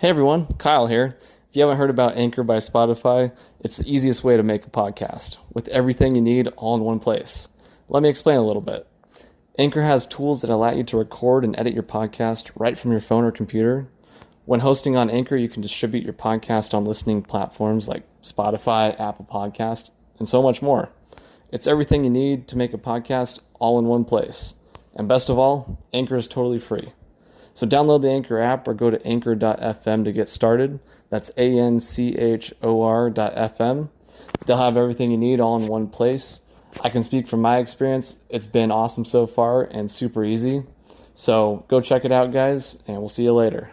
Hey everyone, Kyle here. If you haven't heard about Anchor by Spotify, it's the easiest way to make a podcast with everything you need all in one place. Let me explain a little bit. Anchor has tools that allow you to record and edit your podcast right from your phone or computer. When hosting on Anchor, you can distribute your podcast on listening platforms like Spotify, Apple Podcast, and so much more. It's everything you need to make a podcast all in one place. And best of all, Anchor is totally free. So download the Anchor app or go to anchor.fm to get started. That's anchor.fm. They'll have everything you need all in one place. I can speak from my experience. It's been awesome so far and super easy. So go check it out, guys, and we'll see you later.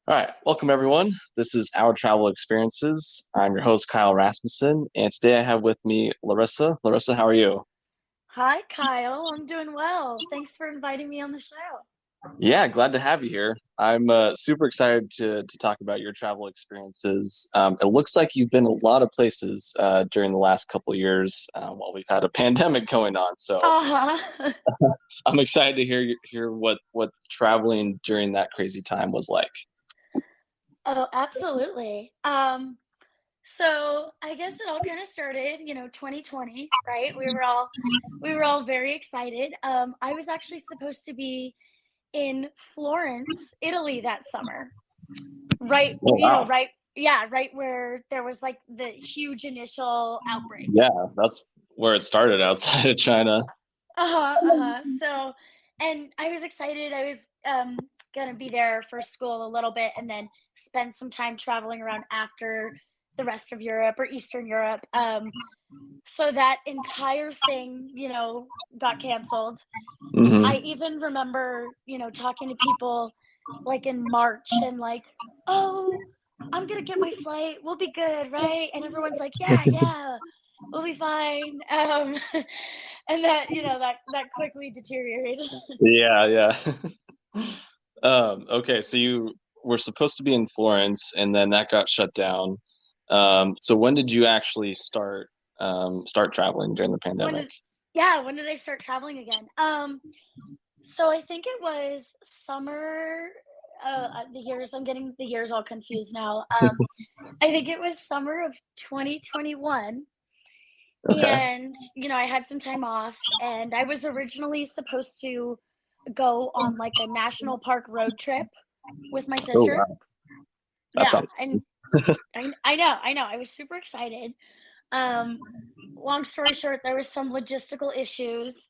All right, welcome everyone. This is Our Travel Experiences. I'm your host, Kyle Rasmussen, and today I have with me Larissa. Larissa, how are you? Hi, Kyle. I'm doing well. Thanks for inviting me on the show. Yeah, glad to have you here. I'm super excited to talk about your travel experiences. It looks like you've been a lot of places during the last couple of years while we've had a pandemic going on. So Uh-huh. I'm excited to hear what traveling during that crazy time was like. Oh, absolutely. So I guess it all kind of started, 2020, right? We were all very excited. I was actually supposed to be in Florence, Italy that summer. Right, Oh wow. right, yeah, right where there was like the huge initial outbreak. Yeah, that's where it started outside of China. Uh-huh, uh-huh. And I was excited. I was gonna be there for school a little bit and then spend some time traveling around after the rest of Europe or Eastern Europe. So that entire thing, got canceled. I Hmm. even remember, talking to people like in March and like, oh, I'm gonna get my flight. We'll be good, right? And everyone's like, yeah, yeah, we'll be fine. And that quickly deteriorated. Yeah, yeah. Okay, so you were supposed to be in Florence, and then that got shut down. So when did you actually start traveling during the when pandemic? did Yeah, when did I start traveling again? So I think it was summer. The years, I'm getting the years all confused now. I think it was summer of 2021. Okay. And, I had some time off, and I was originally supposed to go on like a national park road trip with my Oh sister. wow, that Yeah, sounds. and I know, I was super excited. Um, Long story short, there was some logistical issues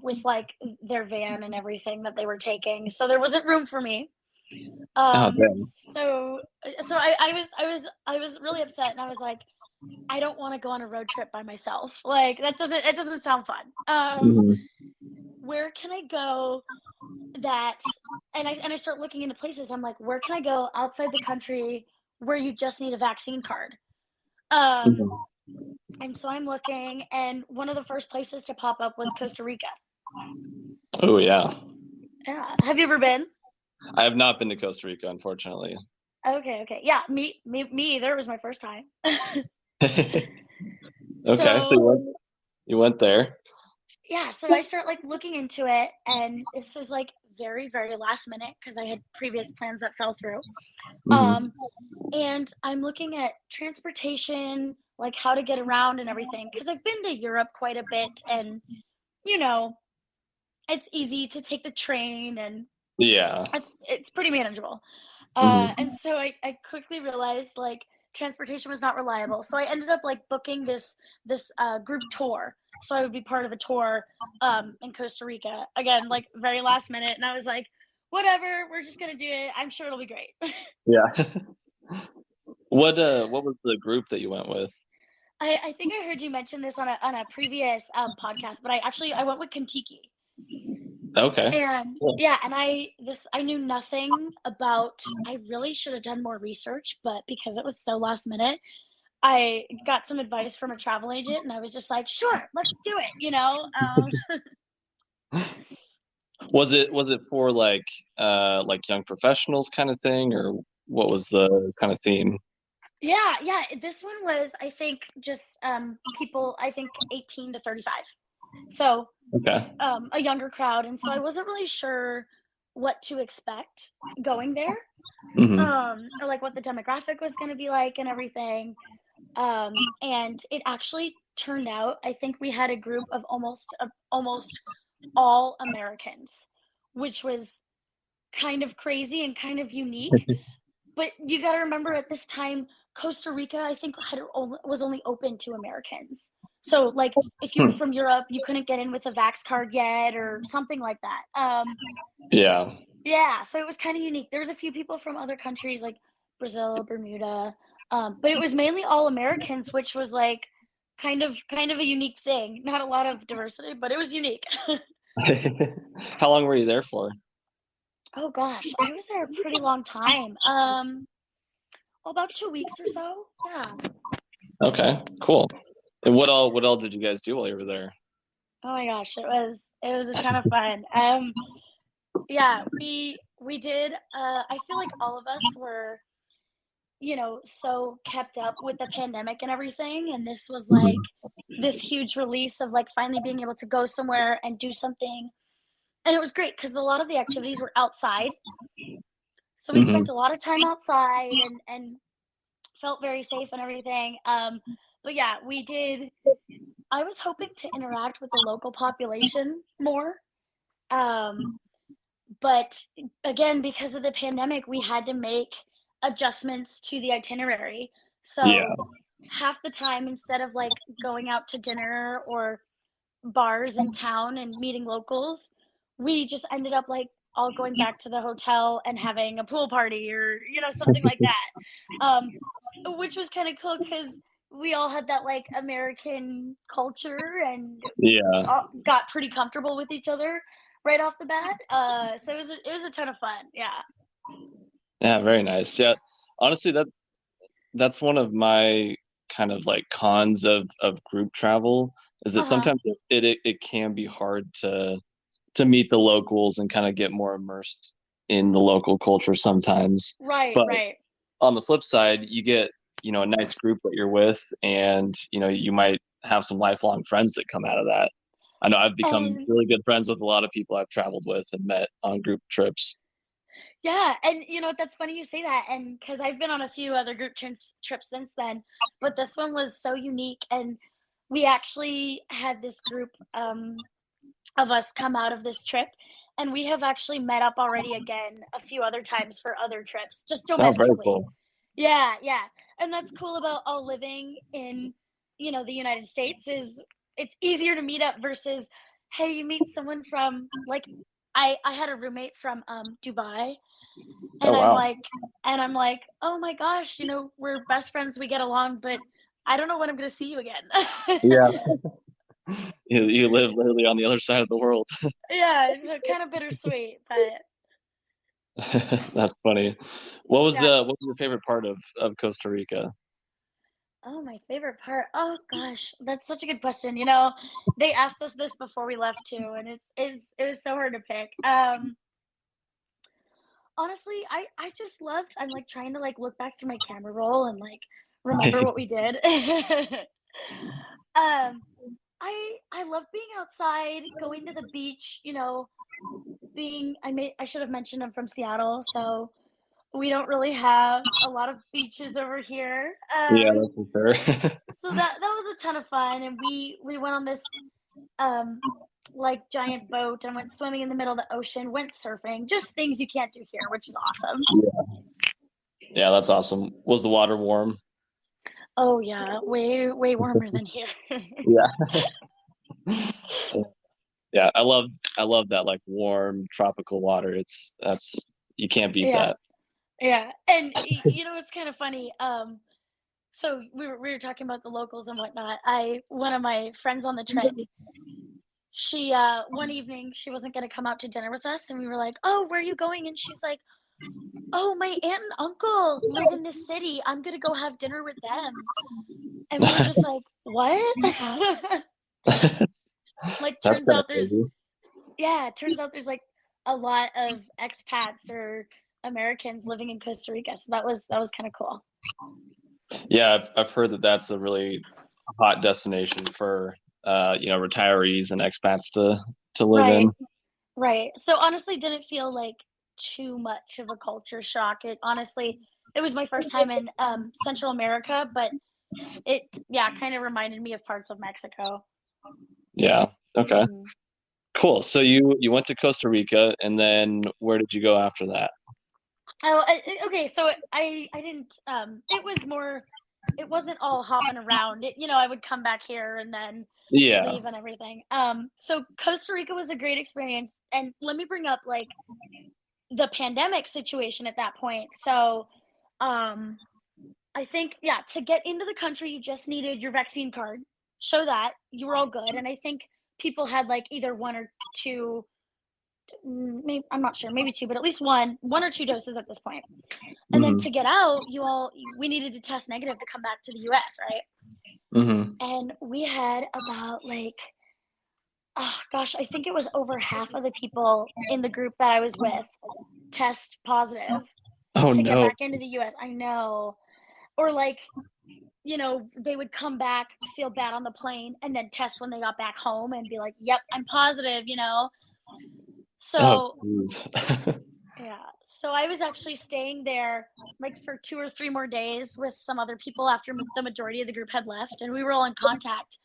with like their van and everything that they were taking, so there wasn't room for me. Oh damn. So I was really upset, and I was like, I don't want to go on a road trip by myself. Like that doesn't sound fun. Hmm. Where can I go that and I start looking into places. I'm like, where can I go outside the country where you just need a vaccine card? Um Hmm. and so I'm looking, and one of the first places to pop up was Costa Rica. Oh yeah. Yeah. Have you ever been? I have not been to Costa Rica, unfortunately. Okay, okay. Yeah, me either. It was my first time. Okay, so So you went there. yeah, so I start like looking into it, and this is like very, very last minute because I had previous plans that fell through. Um, Hmm. and I'm looking at transportation, like how to get around and everything, because I've been to Europe quite a bit, and you know, it's easy to take the train, and Yeah. it's pretty manageable. And Hmm. so I quickly realized like transportation was not reliable. So I ended up like booking this group tour. So I would be part of a tour in Costa Rica. Again, like very last minute. And I was like, whatever, we're just gonna do it. I'm sure it'll be great. Yeah. What was the group that you went with? I think I heard you mention this on a previous podcast, but I went with Kentucky. Okay. And Cool. yeah, and I knew nothing about. I really should have done more research, but because it was so last minute, I got some advice from a travel agent, and I was just like, "Sure, let's do it." Was it for like young professionals kind of thing, or what was the kind of theme? Yeah, yeah. This one was, I think, just people. I think 18 to 35. So Okay. a younger crowd, and so I wasn't really sure what to expect going there. Hmm. or like what the demographic was going to be like and everything. And it actually turned out, I think we had a group of almost all Americans, which was kind of crazy and kind of unique. But you got to remember at this time, Costa Rica, I think, was only open to Americans. So, like, if you were from Europe, you couldn't get in with a Vax card yet or something like that. Yeah. Yeah, so it was kind of unique. There was a few people from other countries like Brazil, Bermuda, but it was mainly all Americans, which was like kind of a unique thing. Not a lot of diversity, but it was unique. How long were you there for? Oh gosh, I was there a pretty long time. About 2 weeks or so. Yeah. Okay, cool. And what all did you guys do while you were there? Oh my gosh, it was a ton of fun. Yeah, we did. I feel like all of us were, so kept up with the pandemic and everything, and this was like Mhm. this huge release of like finally being able to go somewhere and do something, and it was great because a lot of the activities were outside, so we spent Mhm. a lot of time outside and felt very safe and everything. But yeah, we did. I was hoping to interact with the local population more. Um, but again, because of the pandemic, we had to make adjustments to the itinerary. Yeah. So half the time, instead of like going out to dinner or bars in town and meeting locals, we just ended up like all going back to the hotel and having a pool party or something like that, which was kind of cool because we all had that like American culture and Yeah. got pretty comfortable with each other right off the bat. So it was a ton of fun. Yeah. Yeah, very nice. Yeah. Honestly, that's one of my kind of like cons of group travel is that Uh huh. sometimes it can be hard to meet the locals and kind of get more immersed in the local culture sometimes. Right. But Right. on the flip side, you get, a nice group that you're with, and you might have some lifelong friends that come out of that. I know I've become And really good friends with a lot of people I've traveled with and met on group trips. yeah, and that's funny you say that, and because I've been on a few other group trips since then, but this one was so unique, and we actually had this group of us come out of this trip, and we have actually met up already again a few other times for other trips, just Oh, very domestically. cool. Yeah, yeah, and that's cool about all living in the United States is it's easier to meet up versus hey, you meet someone from like I had a roommate from Dubai, Oh, and I'm wow. like "Oh my gosh, we're best friends, we get along, but I don't know when I'm gonna see you again." Yeah. You live literally on the other side of the world. Yeah, so kind of bittersweet, but That's funny. What was yeah. your favorite part of Costa Rica? Oh, my favorite part. Oh gosh, that's such a good question. They asked us this before we left too, and it was so hard to pick. Honestly, I just loved. I'm like trying to like look back through my camera roll and like remember what we did. um, I love being outside, going to the beach. I should have mentioned I'm from Seattle, so we don't really have a lot of beaches over here. Yeah, that's for sure. So that was a ton of fun, and we went on this um like giant boat and went swimming in the middle of the ocean, went surfing, just things you can't do here, which is awesome. Yeah, that's awesome. Was the water warm? Oh yeah, way warmer than here. Yeah. Yeah, I love that like warm tropical water. That's you can't beat Yeah, that. yeah, and it's kind of funny. So we were talking about the locals and whatnot. I One of my friends on the trip, she one evening she wasn't going to come out to dinner with us, and we were like, "Oh, where are you going?" And she's like, "Oh, my aunt and uncle live in this city. I'm gonna go have dinner with them." And we were just like, "What?" Like, That's turns kind of out there's crazy. yeah, turns out there's like a lot of expats or Americans living in Costa Rica. So that was kind of cool. Yeah, I've heard that that's a really hot destination for retirees and expats to live Right, in. right. So honestly, didn't feel like too much of a culture shock. It honestly, it was my first time in Central America, but it, yeah, kind of reminded me of parts of Mexico. Yeah. Okay. Hmm. Cool. So you went to Costa Rica, and then where did you go after that? Oh, okay. So I didn't. It was more. It wasn't all hopping around. I would come back here and then Yeah. leave and everything. So Costa Rica was a great experience, and let me bring up like the pandemic situation at that point. So, um, I think, yeah, to get into the country, you just needed your vaccine card. Show that you were all good, and I think people had like either one or two. Maybe, I'm not sure, maybe two, but at least one or two doses at this point. And then Hmm. to get out, we needed to test negative to come back to the U.S. Right? Hmm. And we had about like, oh gosh, I think it was over half of the people in the group that I was with test positive Oh to get no. back into the US. I know. Or like, they would come back, feel bad on the plane, and then test when they got back home and be like, yep, I'm positive. Oh, So, geez. yeah. So I was actually staying there like for 2 or 3 more days with some other people after the majority of the group had left, and we were all in contact.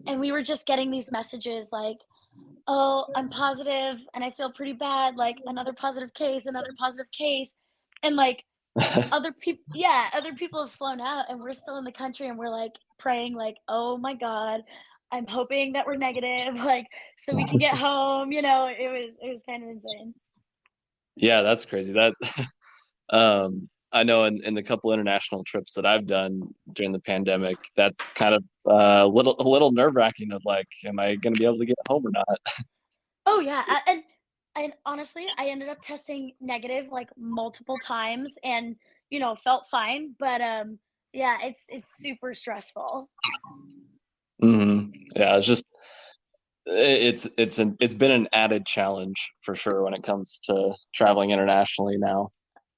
And we were just getting these messages like, oh, I'm positive and I feel pretty bad, like another positive case, another positive case. And like, other people have flown out and we're still in the country and we're like praying like, oh my god, I'm hoping that we're negative, like, so we can get home. It was kind of insane. Yeah, that's crazy. That I know in the couple international trips that I've done during the pandemic, that's kind of a little nerve-wracking of like, am I going to be able to get home or not? Oh yeah, and honestly, I ended up testing negative like multiple times and felt fine, but yeah, it's super stressful. Yeah, it's been an added challenge for sure when it comes to traveling internationally now.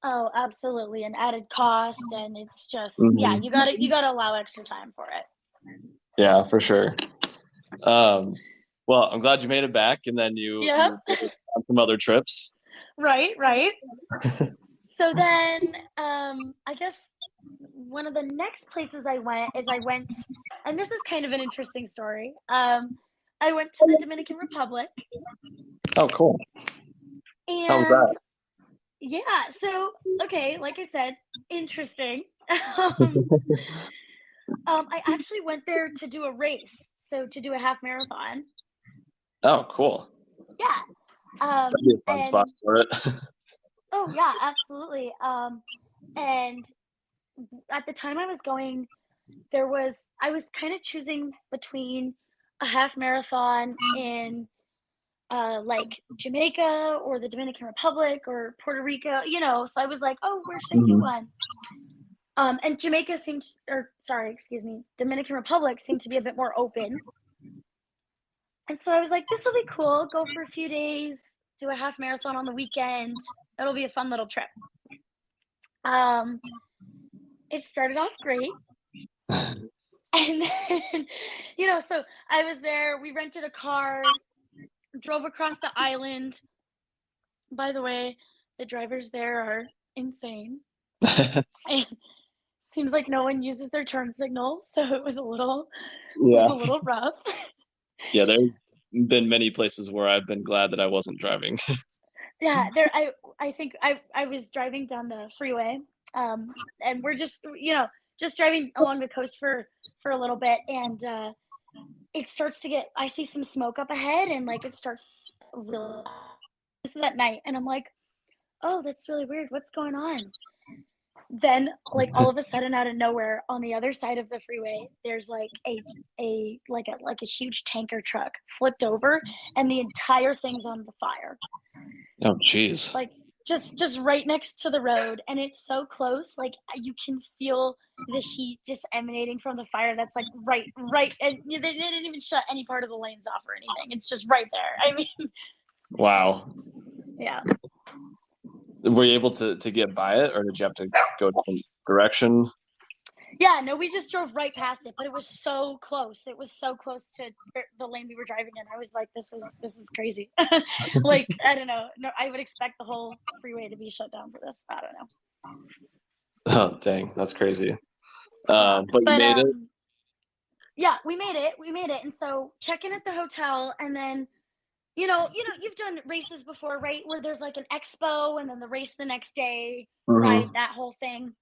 Oh, absolutely, an added cost, and it's just, yeah, Hmm. you gotta allow extra time for it. Yeah, for sure. Um, well, I'm glad you made it back, and then you Yep. were able to on some other trips. Right, right. So then, I guess one of the next places I went, and this is kind of an interesting story. I went to the Dominican Republic, Oh, cool. How was and that? yeah, so okay, like I said, interesting. um, I actually went there to do a race, so to do a half marathon. Oh, cool. Yeah. That'd be a fun spot And for it. oh yeah, absolutely. And at the time I was going, I was kind of choosing between a half marathon in like Jamaica or the Dominican Republic or Puerto Rico. So I was like, oh, where should I do Hmm. one? And Jamaica seemed, or sorry, excuse me, Dominican Republic seemed to be a bit more open. And so I was like, this will be cool. Go for a few days, do a half marathon on the weekend. It'll be a fun little trip. Um, it started off great. And then, so I was there. We rented a car, drove across the island. By the way, the drivers there are insane. And seems like no one uses their turn signal, so it was Yeah. a little rough. Yeah, there's been many places where I've been glad that I wasn't driving. Yeah, I think I was driving down the freeway, and we're just driving along the coast for a little bit, and it starts to get I see some smoke up ahead, and like it starts really. This is at night, and I'm like, oh, that's really weird. What's going on? Then, like all of a sudden, out of nowhere, on the other side of the freeway, there's like a huge tanker truck flipped over, and the entire thing's on the fire. Oh, jeez. Like just right next to the road, and it's so close, like you can feel the heat just emanating from the fire that's like right, and they didn't even shut any part of the lanes off or anything. It's just right there. I mean, Wow. yeah. Were you able to get by it, or did you have to go a different direction? Yeah, no, we just drove right past it, but it was so close. It was so close to the lane we were driving in. I was like, this is crazy. Like, I don't know. No, I would expect the whole freeway to be shut down for this. I don't know. Oh, dang, that's crazy. Yeah, But you but made it. yeah, we made it. We made it. And so check in at the hotel, and then you've done races before, right? Where there's like an expo and then the race the next day, right? Hmm. That whole thing.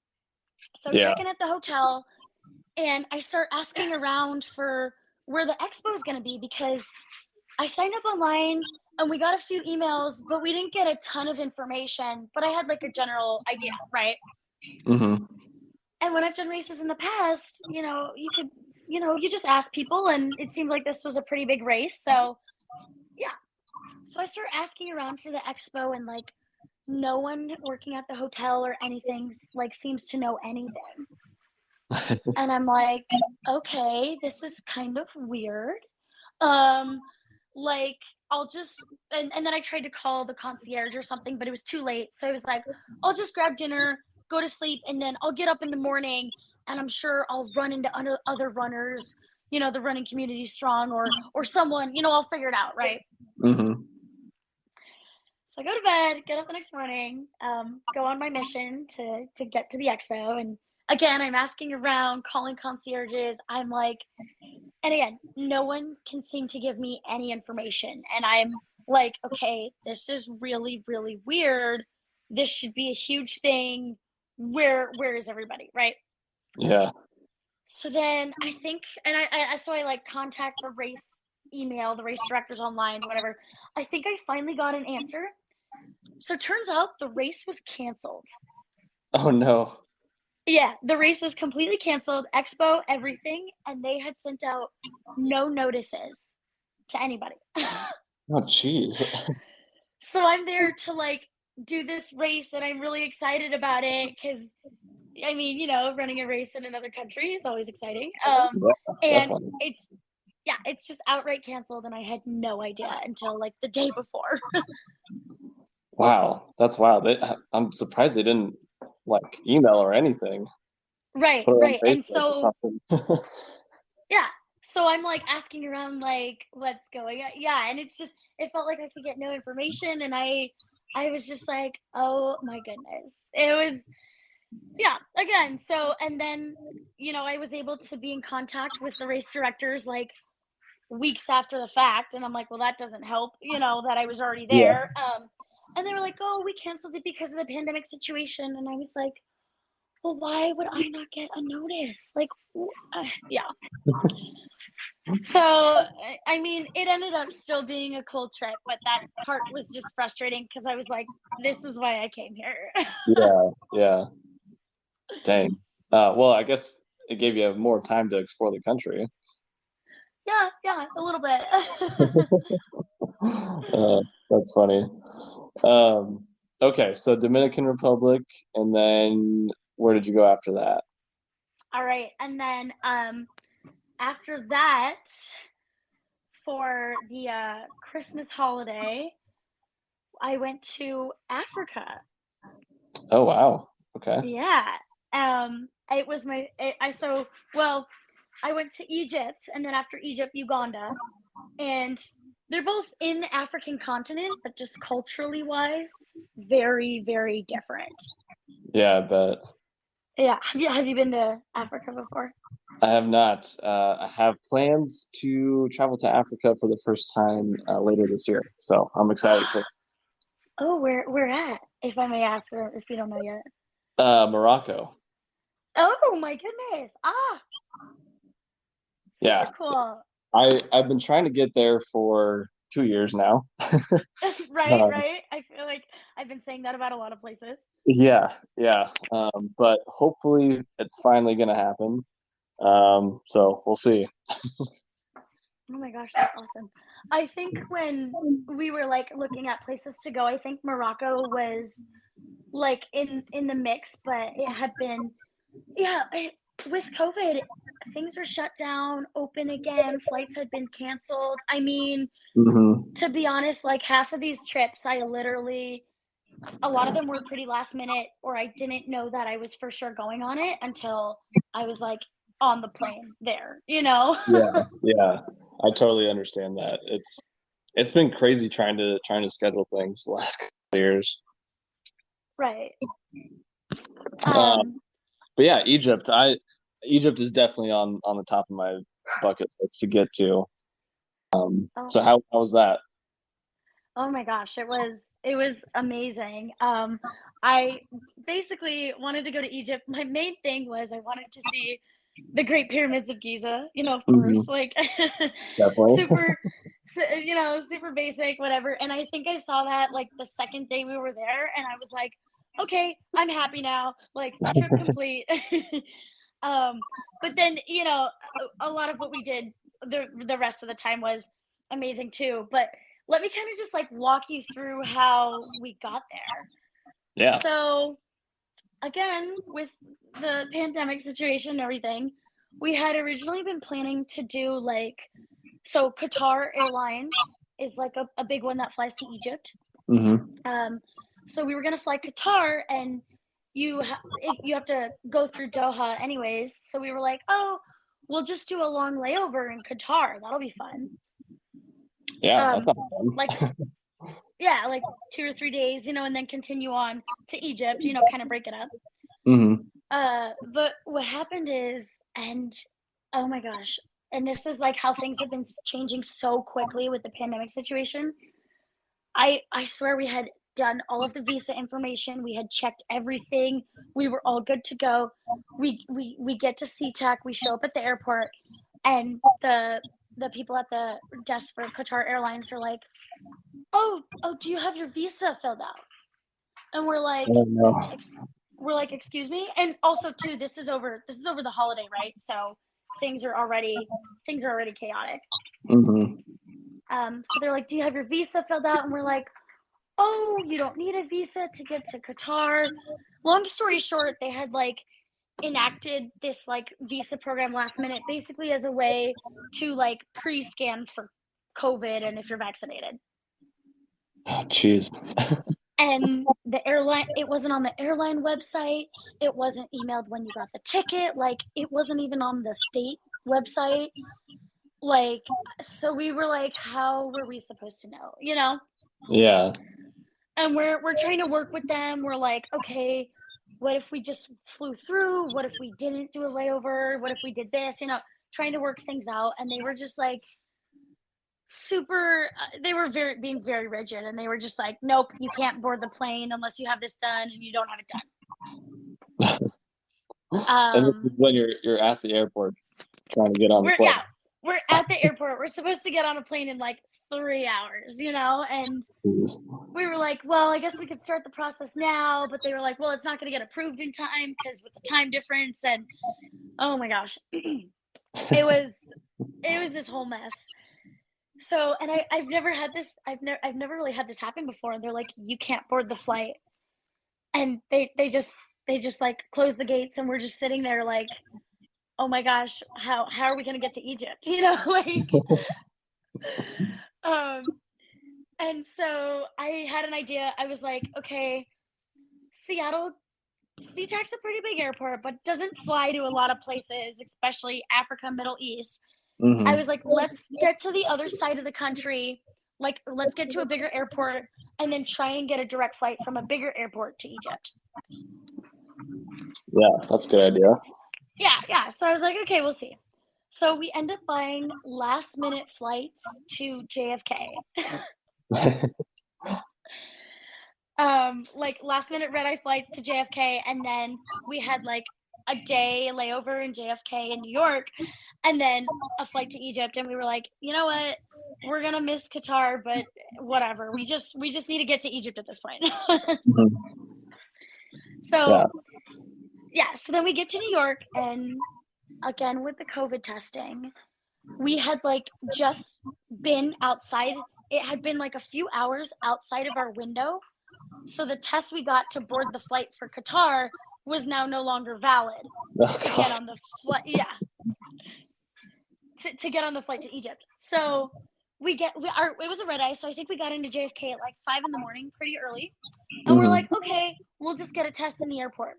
So Yeah. check in at the hotel, and I start asking around for where the expo is going to be because I signed up online and we got a few emails, but we didn't get a ton of information. But I had like a general idea, right? Hmm. And when I've done races in the past, you just ask people, and it seemed like this was a pretty big race. So yeah, so I start asking around for the expo, and like no one working at the hotel or anything like seems to know anything. And I'm like, okay, this is kind of weird. Um, like I'll just and then I tried to call the concierge or something, but it was too late. So I was like, I'll just grab dinner, go to sleep, and then I'll get up in the morning, and I'm sure I'll run into other runners, the running community strong, or someone, I'll figure it out, right? Hmm. So I go to bed, get up the next morning, go on my mission to get to the expo, and again I'm asking around, calling concierges. I'm like, and again, no one can seem to give me any information. And I'm like, okay, this is really, really weird. This should be a huge thing. Where is everybody? Right. Yeah. So then I think, and so I like contact the race email, the race directors online, whatever. I think I finally got an answer. So turns out the race was canceled. Oh no. Yeah, the race was completely canceled, expo, everything, and they had sent out no notices to anybody. Oh, jeez. So I'm there to like do this race, and I'm really excited about it because I mean, running a race in another country is always exciting. Yeah, And definitely. it's just outright canceled, and I had no idea until like the day before. Wow, that's wild. I'm surprised they didn't like email or anything. Right, Put it on right. And Facebook so or something. yeah, so I'm like asking around, like, what's going on? Yeah, and it felt like I could get no information, and I was just like, oh my goodness, it was. Yeah, again, so and then I was able to be in contact with the race directors like weeks after the fact, and I'm like, well, that doesn't help, that I was already Yeah. there. And they were like, oh, we canceled it because of the pandemic situation, and I was like, well, why would I not get a notice? Like, yeah. So I mean, it ended up still being a cool trip, but that part was just frustrating because I was like, this is why I came here. Yeah. Yeah. Dang. Well, I guess it gave you more time to explore the country. Yeah, yeah, a little bit. That's funny. Um, okay, so Dominican Republic, and then where did you go after that? All right. And then after that, for the Christmas holiday, I went to Africa. Oh, wow. Okay. Yeah. It was I so well, I went to Egypt, and then after Egypt, Uganda, and they're both in the African continent, but just culturally wise, very, very different. Yeah, I bet. Yeah. Have you been to Africa before? I have not. I have plans to travel to Africa for the first time later this year, so I'm excited for Oh, where at? If I may ask, or if you don't know yet. Morocco. Oh my goodness. Super Yeah, cool. I've been trying to get there for 2 years now. Right, Um, right. I feel like I've been saying that about a lot of places. yeah, yeah. But hopefully it's finally gonna happen. So we'll see. Oh my gosh, that's awesome. I think when we were like looking at places to go, I think Morocco was like in the mix, but it had been with COVID, things were shut down, open again, flights had been canceled. I mean, Hmm. to be honest, like half of these trips I literally a lot of them were pretty last minute, or I didn't know that I was for sure going on it until I was like on the plane there, you know? Yeah. I totally understand that. It's been crazy trying to schedule things the last couple of years. Right. Um, Um, but yeah, Egypt is definitely on the top of my bucket list to get to. oh, So how was that? oh my gosh, it was amazing. I basically wanted to go to Egypt. My main thing was I wanted to see the Great Pyramids of Giza, of Hmm. course, like Definitely. super, super basic, whatever. And I think I saw that like the second day we were there, and I was like, okay, I'm happy now. Like trip complete. um, but then a lot of what we did the rest of the time was amazing too. But let me kind of just like walk you through how we got there. Yeah. So again, with the pandemic situation and everything, we had originally been planning to do like, so Qatar Airlines is like a big one that flies to Egypt. Hmm. Um, so we were gonna fly Qatar, and you have to go through Doha anyways. So we were like, oh, we'll just do a long layover in Qatar. That'll be fun. Yeah, that's Um, not like fun. yeah, like 2 or 3 days, and then continue on to Egypt. Kind of break it up. Hmm. But what happened is, and oh my gosh, and this is like how things have been changing so quickly with the pandemic situation. I swear we had done all of the visa information. We had checked everything. We were all good to go. We get to SeaTac. We show up at the airport, and the people at the desk for Qatar Airlines are like, "Oh, do you have your visa filled out?" And Oh no. Ex- we're like, "Excuse me." And also, too, this is over the holiday, right? So things are already chaotic. Hmm. So they're like, "Do you have your visa filled out?" And we're like, oh, you don't need a visa to get to Qatar. Long story short, they had like enacted this like visa program last minute, basically as a way to like pre-scan for COVID and if you're vaccinated. Oh, jeez. And the airline, it wasn't on the airline website. It wasn't emailed when you got the ticket. Like it wasn't even on the state website. Like, so we were like, how were we supposed to know? Yeah. And we're trying to work with them. We're like, okay, what if we just flew through? What if we didn't do a layover? What if we did this? Trying to work things out. And they were just like super. They were being very rigid, and they were just like, nope, you can't board the plane unless you have this done, and you don't have it done. And this is when you're at the airport trying to get on the We're plane. yeah, we're at the airport. We're supposed to get on a plane in like 3 hours, and Jeez. we were like, well, I guess we could start the process now, but they were like, well, it's not going to get approved in time because with the time difference. And oh my gosh, it was this whole mess. So, and I've never had this. I've never really had this happen before. And they're like, you can't board the flight, and they just like close the gates, and we're just sitting there like, oh my gosh, how are we going to get to Egypt? Like, um, and so I had an idea. I was like, okay, Seattle SeaTac's a pretty big airport, but doesn't fly to a lot of places, especially Africa, Middle East. I Hmm. was like, let's get to the other side of the country. Like, let's get to a bigger airport and then try and get a direct flight from a bigger airport to Egypt. Yeah, that's a good idea. Yeah, yeah. So I was like, okay, we'll see. So we end up buying last minute flights to JFK. Like last minute red eye flights to JFK, and then we had like a day layover in JFK in New York, and then a flight to Egypt. And we were like, you know what? We're gonna miss Qatar, but whatever. We just need to get to Egypt at this point. Mhm. Yeah. So yeah, so then we get to New York, and again with the COVID testing, we had like just been outside. It had been like a few hours outside of our window. So the test we got to board the flight for Qatar was now no longer valid Oh, to get God. on the flight. Yeah, to get on the flight to Egypt. So it was a red eye, so I think we got into JFK at like 5 in the morning, pretty early. And we're like, Mm-hmm. okay, we'll just get a test in the airport.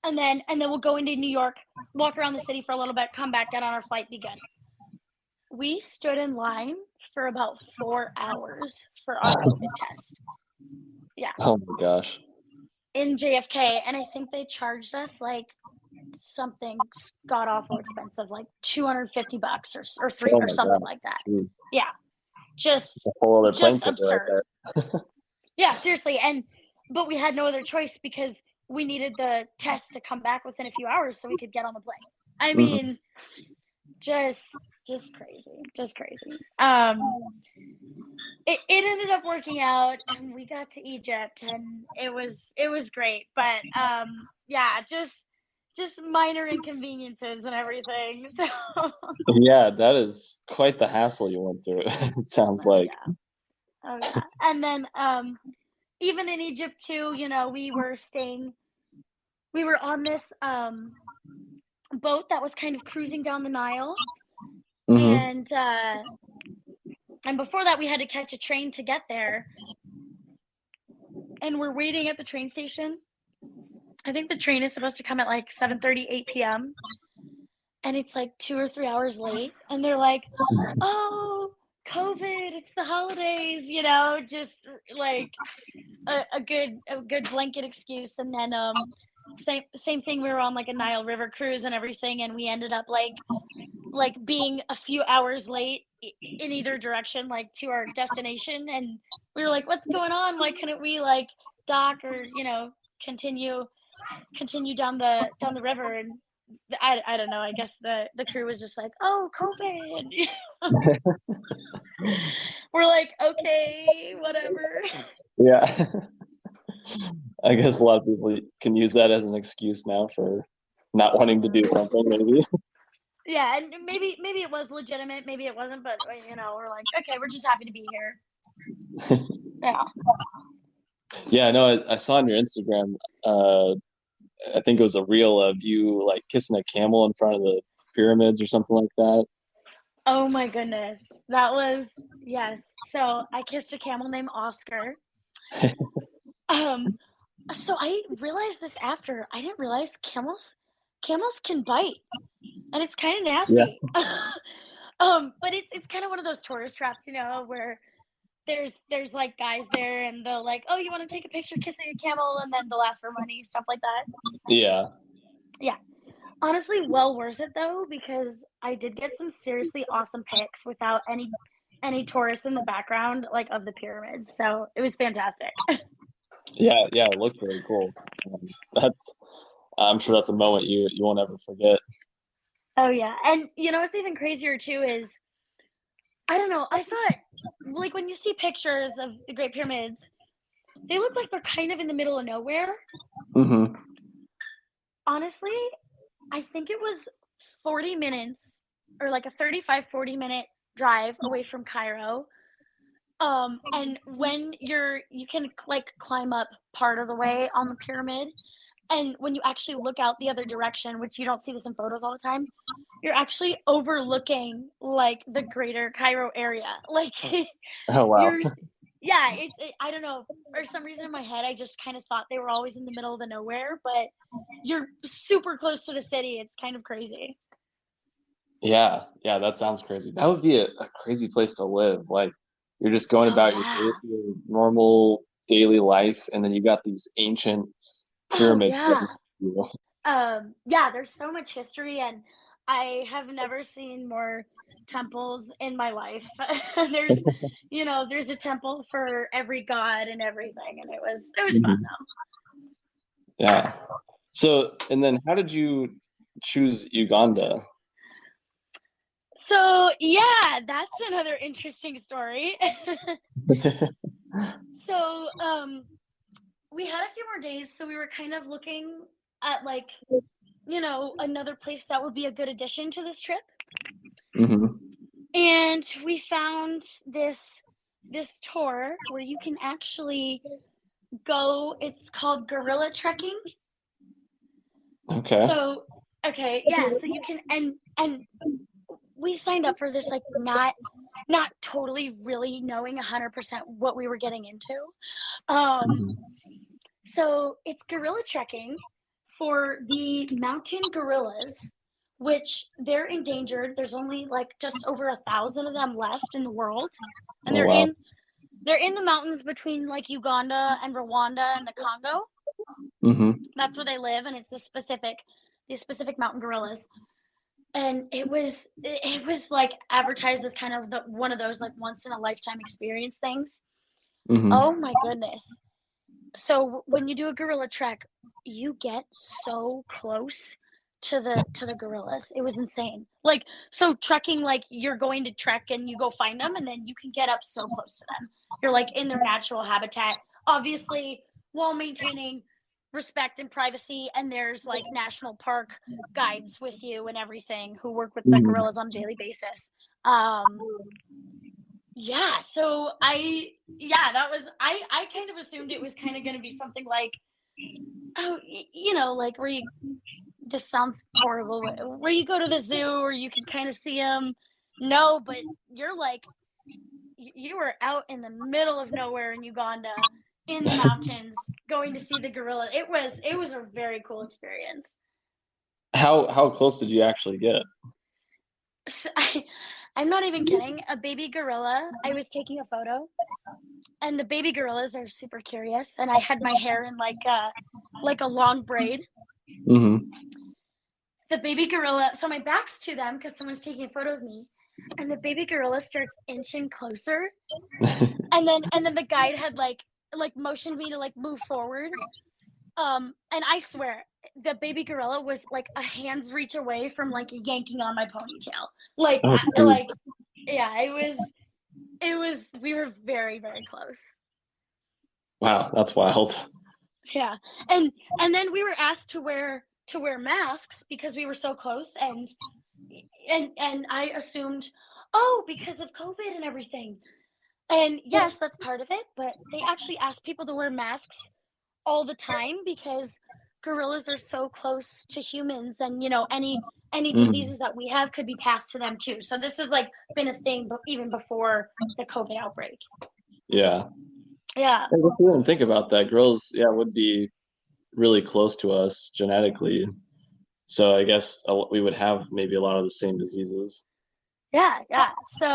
And then we'll go into New York, walk around the city for a little bit, come back, get on our flight, be good. We stood in line for about 4 hours for our COVID test. Yeah. Oh my gosh. In JFK, and I think they charged us like something god awful expensive, like $250 or three Oh or my something gosh. like that. Jeez. Yeah, A whole other plane just ticket right absurd. there. Yeah, seriously. But we had no other choice because we needed the test to come back within a few hours so we could get on the plane. I Mm-hmm. mean, just crazy, just crazy. It ended up working out, and we got to Egypt, and it was great. But yeah, just minor inconveniences and everything. So Yeah, that is quite the hassle you went through. It sounds oh like. yeah, oh yeah. And then even in Egypt too, we were on this boat that was kind of cruising down the Nile, Mm-hmm. and before that we had to catch a train to get there, and we're waiting at the train station. I think the train is supposed to come at like 7:30, 8 p.m. and it's like 2 or 3 hours late, and they're like, "Oh, COVID, it's the holidays," just like a good blanket excuse. And then same thing. We were on like a Nile River cruise and everything, and we ended up like being a few hours late in either direction, like to our destination. And we were like, "What's going on? Why couldn't we like dock or continue down the river?" And I don't know. I guess the crew was just like, "Oh, COVID." We're like, "Okay, whatever." Yeah. I guess a lot of people can use that as an excuse now for not wanting to do something, maybe. Yeah, and maybe it was legitimate, maybe it wasn't, but we're like, "Okay, we're just happy to be here." Yeah. Yeah, no, I saw on your Instagram, I think it was a reel of you like kissing a camel in front of the pyramids or something like that. Oh my goodness. That was yes. So I kissed a camel named Oscar. Um, so I realized this after. I didn't realize camels can bite, and it's kind of Yeah. nasty. But it's kind of one of those tourist traps, where there's like guys there, and they'll like, "Oh, you want to take a picture kissing a camel?" And then they'll ask for money, stuff like that. Yeah. Yeah. Honestly, well worth it though, because I did get some seriously awesome pics without any tourists in the background, like of the pyramids. So it was fantastic. Yeah, yeah, it looked very cool. That's I'm sure that's a moment you won't ever forget. Oh yeah, and what's even crazier too is I don't know. I thought like when you see pictures of the Great Pyramids, they look like they're kind of in the middle of nowhere. Mm-hmm. Honestly, I think it was 40 minutes or like a 35-40 minute drive away from Cairo. And when you can like climb up part of the way on the pyramid, and when you actually look out the other direction, which you don't see this in photos all the time, you're actually overlooking like the greater Cairo area. Like Oh wow. you're yeah, I don't know. For some reason in my head, I just kind of thought they were always in the middle of the nowhere, but you're super close to the city. It's kind of crazy. Yeah, yeah, that sounds crazy. That would be a crazy place to live. Like you're just going Oh about yeah. your normal daily life, and then you got these ancient Oh pyramids. yeah. You. Yeah, there's so much history, and I have never seen more temples in my life. There's a temple for every god and everything, and it was fun Mhm. though. Yeah. So, and then how did you choose Uganda? So yeah, that's another interesting story. So we had a few more days, so we were kind of looking at like another place that would be a good addition to this trip. Hmm. And we found this tour where you can actually go. It's called gorilla trekking. Okay. So okay, yeah, so you can, and we signed up for this, like, not totally really knowing 100% what we were getting into. Um, Mhm. so it's gorilla trekking for the mountain gorillas, which they're endangered. There's only like just over 1,000 of them left in the world, and Oh, wow. they're in the mountains between like Uganda and Rwanda and the Congo. Hmm. That's where they live, and it's these specific mountain gorillas. And it was like advertised as kind of one of those like once in a lifetime experience things. Hmm. Oh my goodness. So when you do a gorilla trek, you get so close to the gorillas. It was insane. Like, so trekking, like you're going to trek and you go find them, and then you can get up so close to them. You're like in their natural habitat, obviously, while maintaining respect and privacy. And there's like national park guides with you and everything who work with the Hmm. gorillas on a daily basis. Um, yeah, so that was, I kind of assumed it was kind of going to be something like, oh, like where you, this sounds horrible, where you go to the zoo or you can kind of see them. No, but you're like, you were out in the middle of nowhere in Uganda, in the mountains, going to see the gorilla. It was a very cool experience. How close did you actually get? So I'm not even kidding. A baby gorilla, I was taking a photo, and the baby gorillas are super curious, and I had my hair in like a long braid. Hmm. The baby gorilla, so my back's to them because someone's taking a photo of me, and the baby gorilla starts inching closer, and then the guide had like motioned me to like move forward. And I swear the baby gorilla was like a hand's reach away from like yanking on my ponytail. Like Oh, like geez. yeah, it was we were very, very close. Wow, that's wild. Yeah. And then we were asked to wear masks because we were so close, and I assumed, oh, because of COVID and everything. And yes, that's part of it, but they actually asked people to wear masks all the time because gorillas are so close to humans, and any Mhm. diseases that we have could be passed to them too. So this has like been a thing even before the COVID outbreak. Yeah. Yeah. I guess we didn't think about that. Girls, yeah, would be really close to us genetically. So I guess we would have maybe a lot of the same diseases. Yeah, yeah. So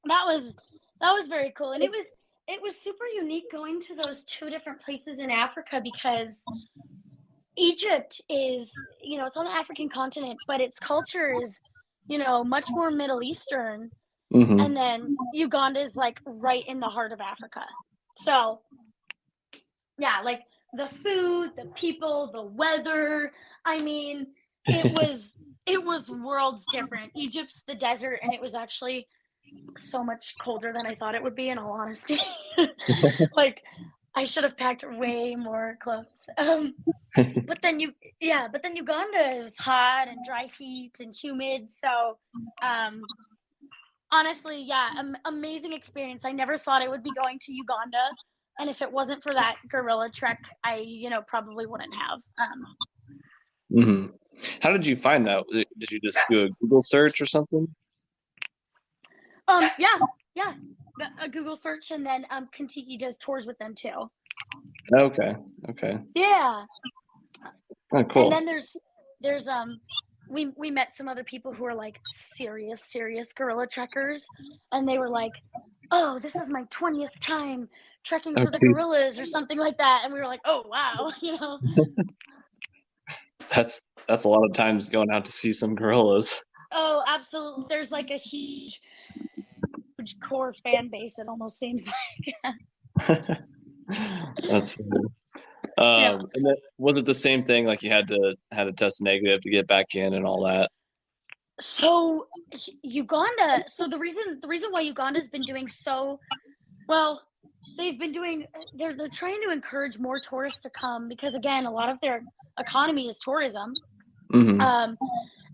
that was that was very cool, and it was super unique going to those two different places in Africa because Egypt is, it's on the African continent, but its culture is, much more Middle Eastern, and Hmm. then Uganda is like right in the heart of Africa. So yeah, like the food, the people, the weather. I mean, it was it was worlds different. Egypt's the desert, and it was actually so much colder than I thought it would be, in all honesty. Like, I should have packed way more clothes. But then Uganda is hot and dry heat and humid. So, um, honestly, yeah, amazing experience. I never thought I would be going to Uganda, and if it wasn't for that gorilla trek, I probably wouldn't have. Hmm. How did you find that? Did you just do a Google search or something? Yeah, yeah, a Google search, and then Kentucky does tours with them too. Okay. Okay. Yeah, Oh, and cool. then there's we met some other people who are like serious gorilla trekkers, and they were like, oh, this is my 20th time trekking Oh, for the geez. gorillas or something like that, and we were like, oh wow. That's a lot of times going out to see some gorillas. Oh, absolutely, there's like a huge core fan base, it almost seems like. That's funny. Yeah. And then was it the same thing? Like you had to test negative to get back in and all that? So Uganda, so the reason why Uganda's been doing so well, they're trying to encourage more tourists to come because, again, a lot of their economy is tourism. Hmm. Um,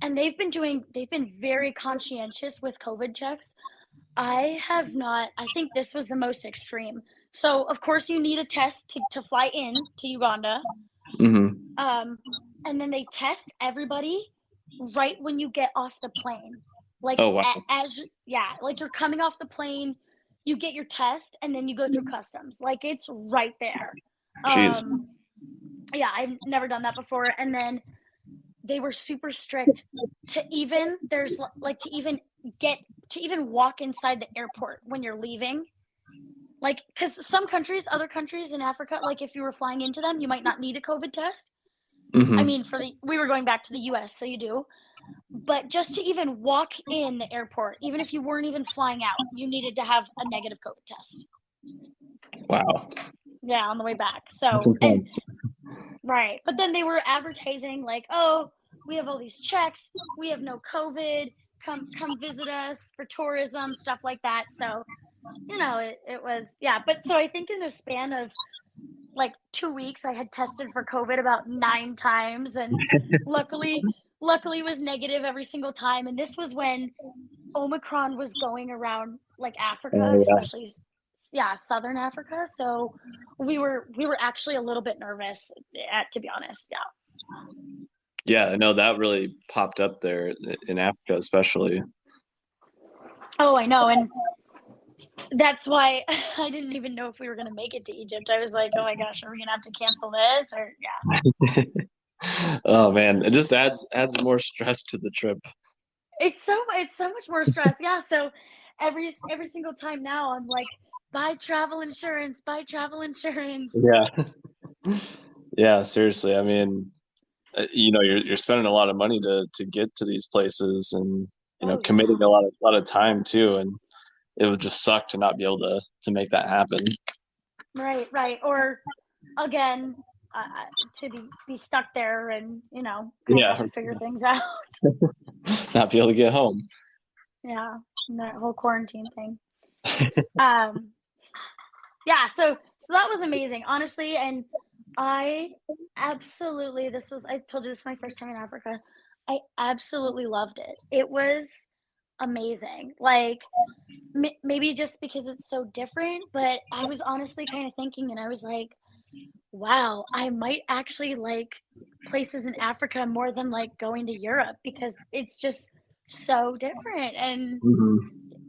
and they've been very conscientious with COVID checks. I have not, I think this was the most extreme. So of course you need a test to fly in to Uganda. Hmm. Um, and then they test everybody right when you get off the plane. Like Oh, wow. like you're coming off the plane, you get your test, and then you go through customs. Like it's right there. Jeez. Yeah, I've never done that before. And then they were super strict to even there's like to even walk inside the airport when you're leaving. Like, because other countries in Africa, like if you were flying into them, you might not need a COVID test. I Mm-hmm. mean, we were going back to the US, so you do. But just to even walk in the airport, even if you weren't even flying out, you needed to have a negative COVID test. Wow. Yeah, on the way back. That's So, and intense. right. But then they were advertising like, "Oh, we have all these checks. We have no COVID. Come visit us for tourism, stuff like that." So, it was, yeah. But so I think in the span of like 2 weeks, I had tested for COVID about 9 times, and luckily, luckily was negative every single time. And this was when Omicron was going around like Africa, Yeah. especially yeah, Southern Africa. So we were actually a little bit nervous, to be honest. Yeah. Yeah, I know that really popped up there in Africa, especially. Oh, I know, and that's why I didn't even know if we were gonna make it to Egypt. I was like, oh my gosh, are we gonna have to cancel this? Or yeah. Oh man, it just adds more stress to the trip. It's so much more stress. Yeah. So every single time now I'm like, buy travel insurance, buy travel insurance. Yeah. Yeah, seriously. I mean, you're spending a lot of money to get to these places, and Oh committing yeah. a lot of time too, and it would just suck to not be able to make that happen. Right, right. Or again, to be stuck there and kind of have Yeah, to figure things out. not be able to get home. Yeah, and that whole quarantine thing. Um, yeah. So that was amazing, honestly, and I absolutely I told you this is my first time in Africa. I absolutely loved it. It was amazing. Like maybe just because it's so different, but I was honestly kind of thinking, and I was like, wow, I might actually like places in Africa more than like going to Europe because it's just so different. And Hmm.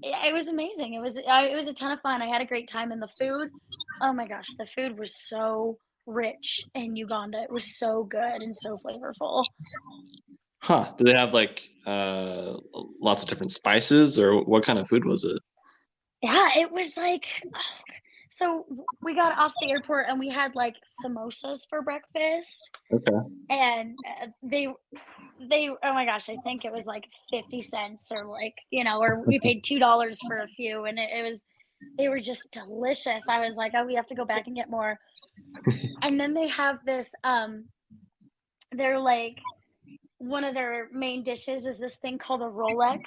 it was amazing. It was a ton of fun. I had a great time, and the food, oh my gosh, the food was so rich in Uganda. It was so good and so flavorful. Huh. Do they have like lots of different spices, or what kind of food was it? Yeah, it was like, so we got off the airport and we had like samosas for breakfast, Okay. and they oh my gosh, I think it was like 50 cents, or like, or we paid $2 for a few, and they were just delicious. I was like, oh, we have to go back and get more. And then they have this they're like, one of their main dishes is this thing called a Rolex,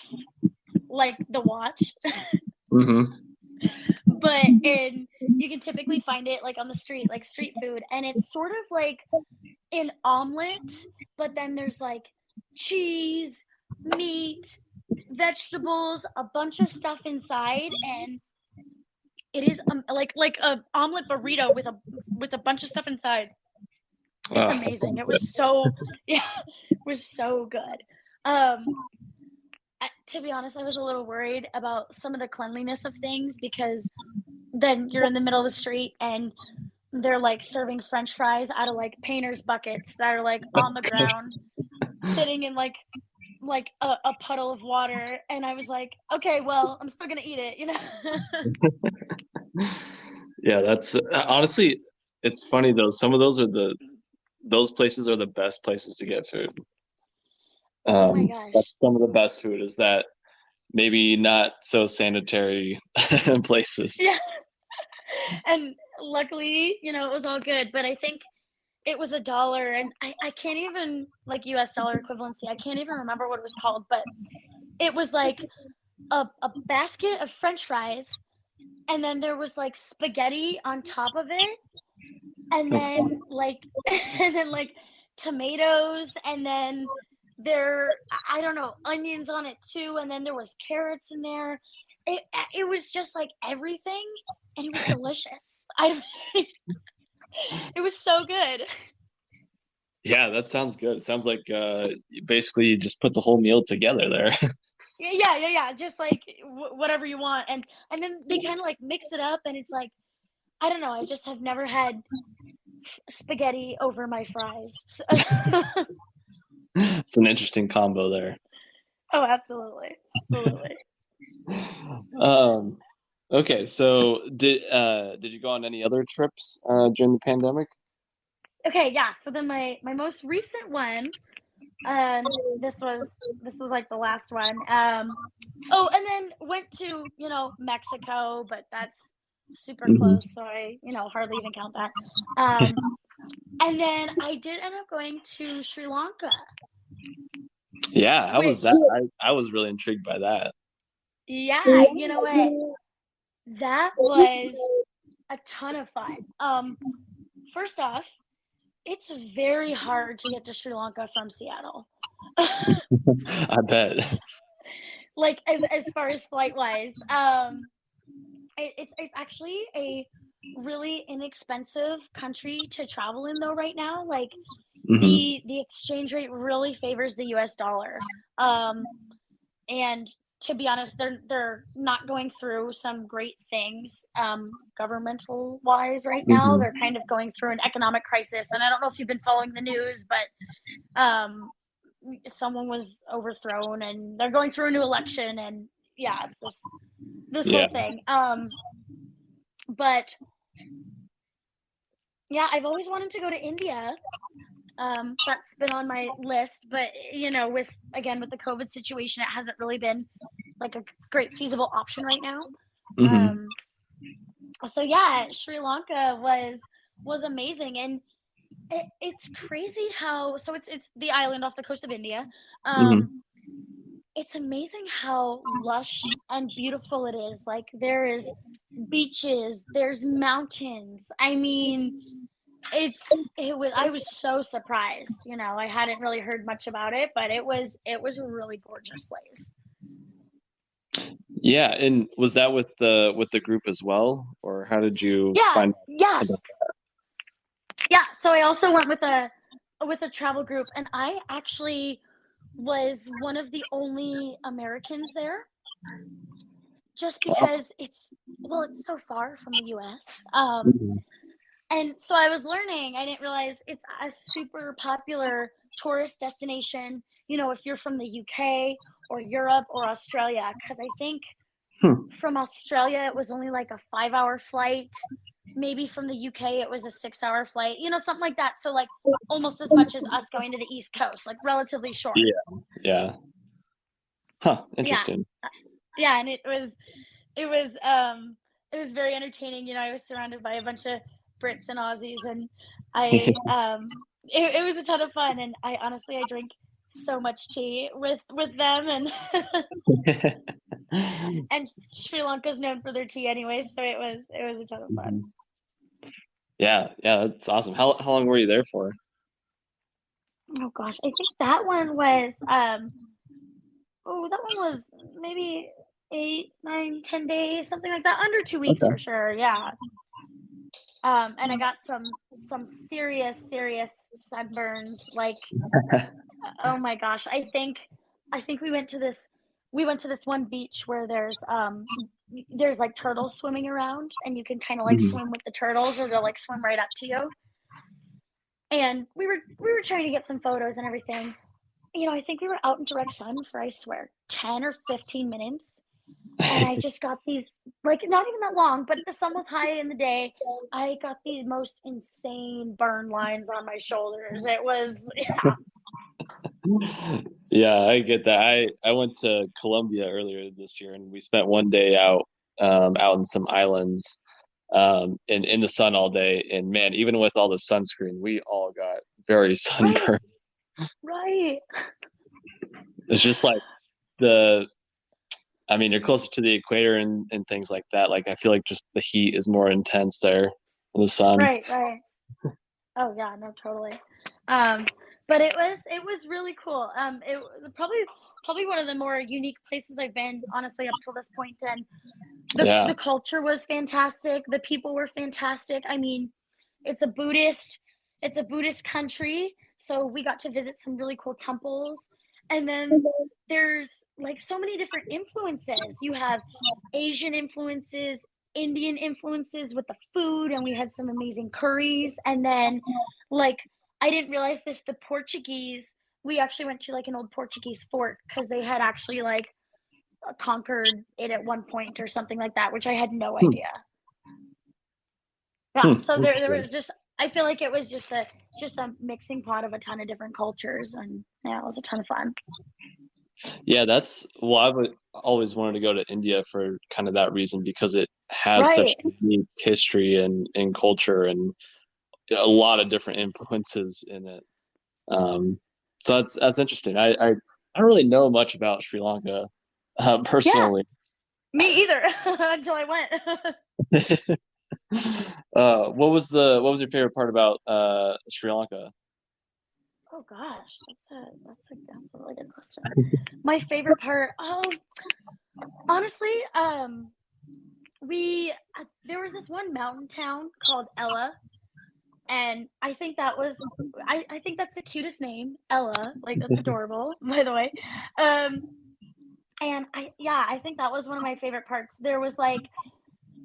like the watch. Hmm. But in you can typically find it like on the street, like street food, and it's sort of like an omelet, but then there's like cheese, meat, vegetables, a bunch of stuff inside, and it is like a omelet burrito with a bunch of stuff inside. It's Oh, that amazing. sounds It was good. so yeah, it was so good. Um, to be honest, I was a little worried about some of the cleanliness of things because then you're in the middle of the street and they're like serving French fries out of like painters buckets that are like on the ground, sitting in like a puddle of water, and I was like, okay, well, I'm still gonna eat it. Yeah, that's honestly, it's funny though. Some of those places are the best places to get food. Oh my That's gosh. some of the best food is that maybe not so sanitary places. Yeah. And luckily, it was all good, but I think it was $1, and I can't even, like, US dollar equivalency, I can't even remember what it was called, but it was like a basket of French fries, and then there was like spaghetti on top of it, and Okay. then like and then like tomatoes, and then I don't know, onions on it too, and then there was carrots in there. It was just like everything, and it was delicious. I It was so good. Yeah, that sounds good. It sounds like basically you just put the whole meal together there. Yeah. Just like whatever you want, and then they kind of like mix it up, and it's like I don't know. I just have never had spaghetti over my fries. It's an interesting combo there. Oh, absolutely, absolutely. Um, okay, so did you go on any other trips during the pandemic? Okay, yeah. So then my most recent one, this was like the last one. Oh, and then went to Mexico, but that's super Hmm. close, so I hardly even count that. Um, and then I did end up going to Sri Lanka, Yeah, how was which that? I was really intrigued by that. yeah, you know what? That was a ton of fun. First off, it's very hard to get to Sri Lanka from Seattle. I bet. Like as far as flight wise, it's actually a really inexpensive country to travel in though right now. Like Hmm. the exchange rate really favors the US dollar. Um and to be honest, they're not going through some great things governmental wise right now. Hmm. They're kind of going through an economic crisis, and I don't know if you've been following the news, but someone was overthrown, and they're going through a new election, and yeah, it's this whole Yeah. thing. But yeah, I've always wanted to go to India. That's been on my list, but with with the COVID situation, it hasn't really been like a great feasible option right now. Hmm. Um, so yeah, Sri Lanka was amazing, and it's crazy how it's the island off the coast of India. Um, Hmm. it's amazing how lush and beautiful it is. Like there is beaches, there's mountains. I mean, I was so surprised. I hadn't really heard much about it, but it was a really gorgeous place. Yeah, and was that with the group as well, or how did you Yeah, find about? yes. Yeah, so I also went with a travel group, and I actually was one of the only Americans there just Wow. because it's so far from the US. Mhm. And so I was learning. I didn't realize it's a super popular tourist destination, if you're from the UK or Europe or Australia, because I think Hmm. from Australia it was only like a 5 hour flight. Maybe from the UK it was a 6 hour flight, something like that. So like almost as much as us going to the East Coast, like relatively short. Yeah. Yeah. Huh. Yeah. Interesting. Yeah, and it was very entertaining. I was surrounded by a bunch of Brits and Aussies, and it was a ton of fun. And I drink so much tea with them, and and Sri Lanka's known for their tea anyway, so it was a ton of fun. Mhm. Yeah, yeah, that's awesome. How long were you there for? Oh gosh, I think that one was maybe 8, 9, 10 days, something like that, under 2 weeks Okay. for sure. Yeah. And I got some serious sunburns. Like, oh my gosh, I think we went to this one beach where there's like turtles swimming around, and you can kind of like Mhm. swim with the turtles, or they'll like swim right up to you. And we were trying to get some photos and everything. I think we were out in direct sun for, I swear, 10 or 15 minutes. And I just got these, like, not even that long, but the sun was high in the day. I got these most insane burn lines on my shoulders. It was, yeah. Yeah, I get that. I went to Colombia earlier this year, and we spent one day out in some islands, in the sun all day. And man, even with all the sunscreen, we all got very Right, sunburned. right. It's just like the, I mean, you're closer to the equator and things like that. Like I feel like just the heat is more intense there in the sun. Right. Oh yeah, no, totally. Um, but it was really cool. It probably one of the more unique places I've been, honestly, up till this point. And Yeah. the culture was fantastic. The people were fantastic. I mean, it's a Buddhist it's a Buddhist country, So we got to visit some really cool temples. And then there's like so many different influences. You have Asian influences, Indian influences with the food, and we had some amazing curries. And then, like, I didn't realize this, the Portuguese, we actually went to like an old Portuguese fort because they had actually like conquered it at one point or something like that, which I had no Hmm. idea. Yeah, Hmm. so there Interesting. was just, I feel like it was just a mixing pot of a ton of different cultures, and yeah, it was a ton of fun. Yeah, that's well, I've always wanted to go to India for kind of that reason because it has such Right. unique history and culture and a lot of different influences in it. Um, so that's interesting. I don't really know much about Sri Lanka Yeah, personally. me either until I went. What was your favorite part about Sri Lanka? Oh gosh, that's a really good question. My favorite part, oh, honestly, we there was this one mountain town called Ella, and I think that's the cutest name, Ella. Like that's adorable, by the way. Um, and I think that was one of my favorite parts. There was like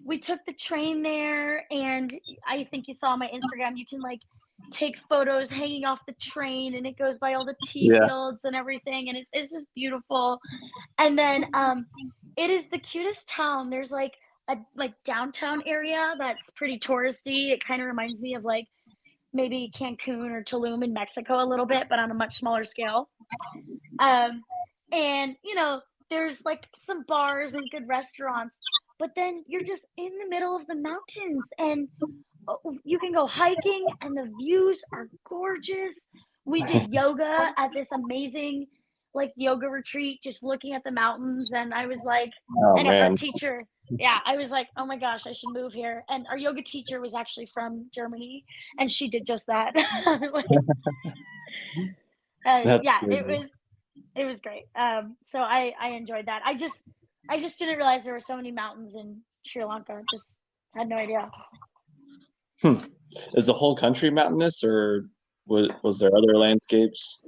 we took the train there, and I think you saw on my Instagram, you can like take photos hanging off the train, and it goes by all the tea Yeah. fields and everything, and it's just beautiful. And then it is the cutest town. There's like a like downtown area that's pretty touristy. It kind of reminds me of like maybe Cancun or Tulum in Mexico a little bit, but on a much smaller scale. Um, and there's like some bars and good restaurants, but then you're just in the middle of the mountains, and you can go hiking, and the views are gorgeous. We did yoga at this amazing like yoga retreat, just looking at the mountains, and I was like, Oh and our man. teacher, yeah, I was like, oh my gosh, I should move here. And our yoga teacher was actually from Germany, and she did just that. I was like, That's yeah, it crazy. was it was great. So I enjoyed that. I just didn't realize there were so many mountains in Sri Lanka. Just had no idea. Hmm. Is the whole country mountainous, or was there other landscapes?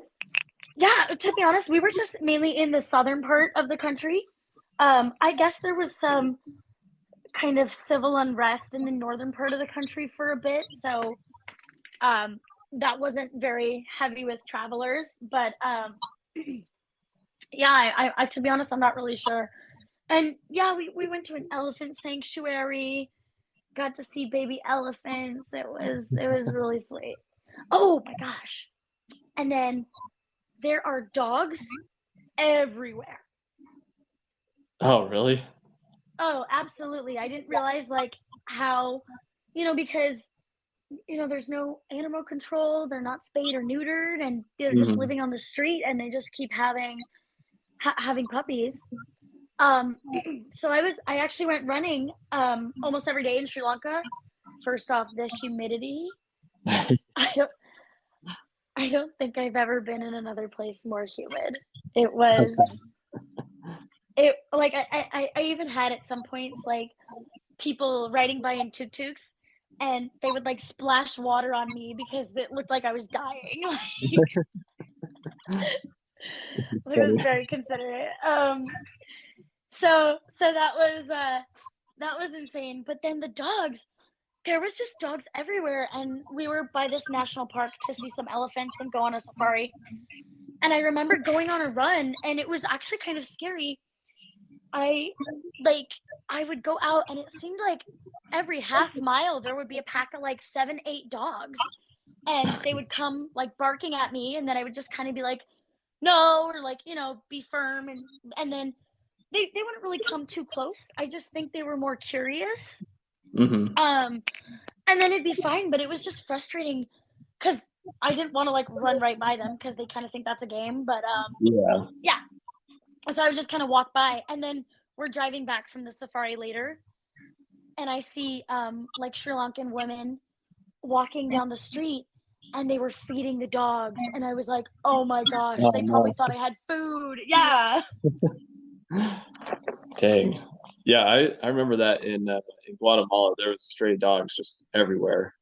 Yeah, to be honest, we were just mainly in the southern part of the country. I guess there was some kind of civil unrest in the northern part of the country for a bit, so um, that wasn't very heavy with travelers. But yeah, to be honest, I'm not really sure. And yeah, we went to an elephant sanctuary, got to see baby elephants. It was really sweet. Oh my gosh. And then there are dogs everywhere. Oh, really? Oh, absolutely. I didn't realize like how, because there's no animal control, they're not spayed or neutered, and they're just Mhm. living on the street, and they just keep having puppies. So I actually went running almost every day in Sri Lanka. First off, the humidity. I don't I don't think I've ever been in another place more humid. It was it like I even had at some points like people riding by in tuk-tuks, and they would like splash water on me because it looked like I was dying. Like, it was Funny. very considerate. So that was insane. But then the dogs, there was just dogs everywhere, and we were by this national park to see some elephants and go on a safari. And I remember going on a run, and it was actually kind of scary. I like I would go out, and it seemed like every half mile there would be a pack of like 7, 8 dogs, and they would come like barking at me, and then I would just kind of be like, no, or like, be firm, and then they wouldn't really come too close. I just think they were more curious. Hmm. Um, and then it'd be fine, but it was just frustrating because I didn't want to like run right by them because they kind of think that's a game. But Yeah. yeah, so I was just kind of walk by, and then we're driving back from the safari later, and I see like Sri Lankan women walking down the street, and they were feeding the dogs, and I was like, oh my gosh, Oh they probably no. thought I had food. Yeah. Dang. Yeah, I remember that in Guatemala there was stray dogs just everywhere.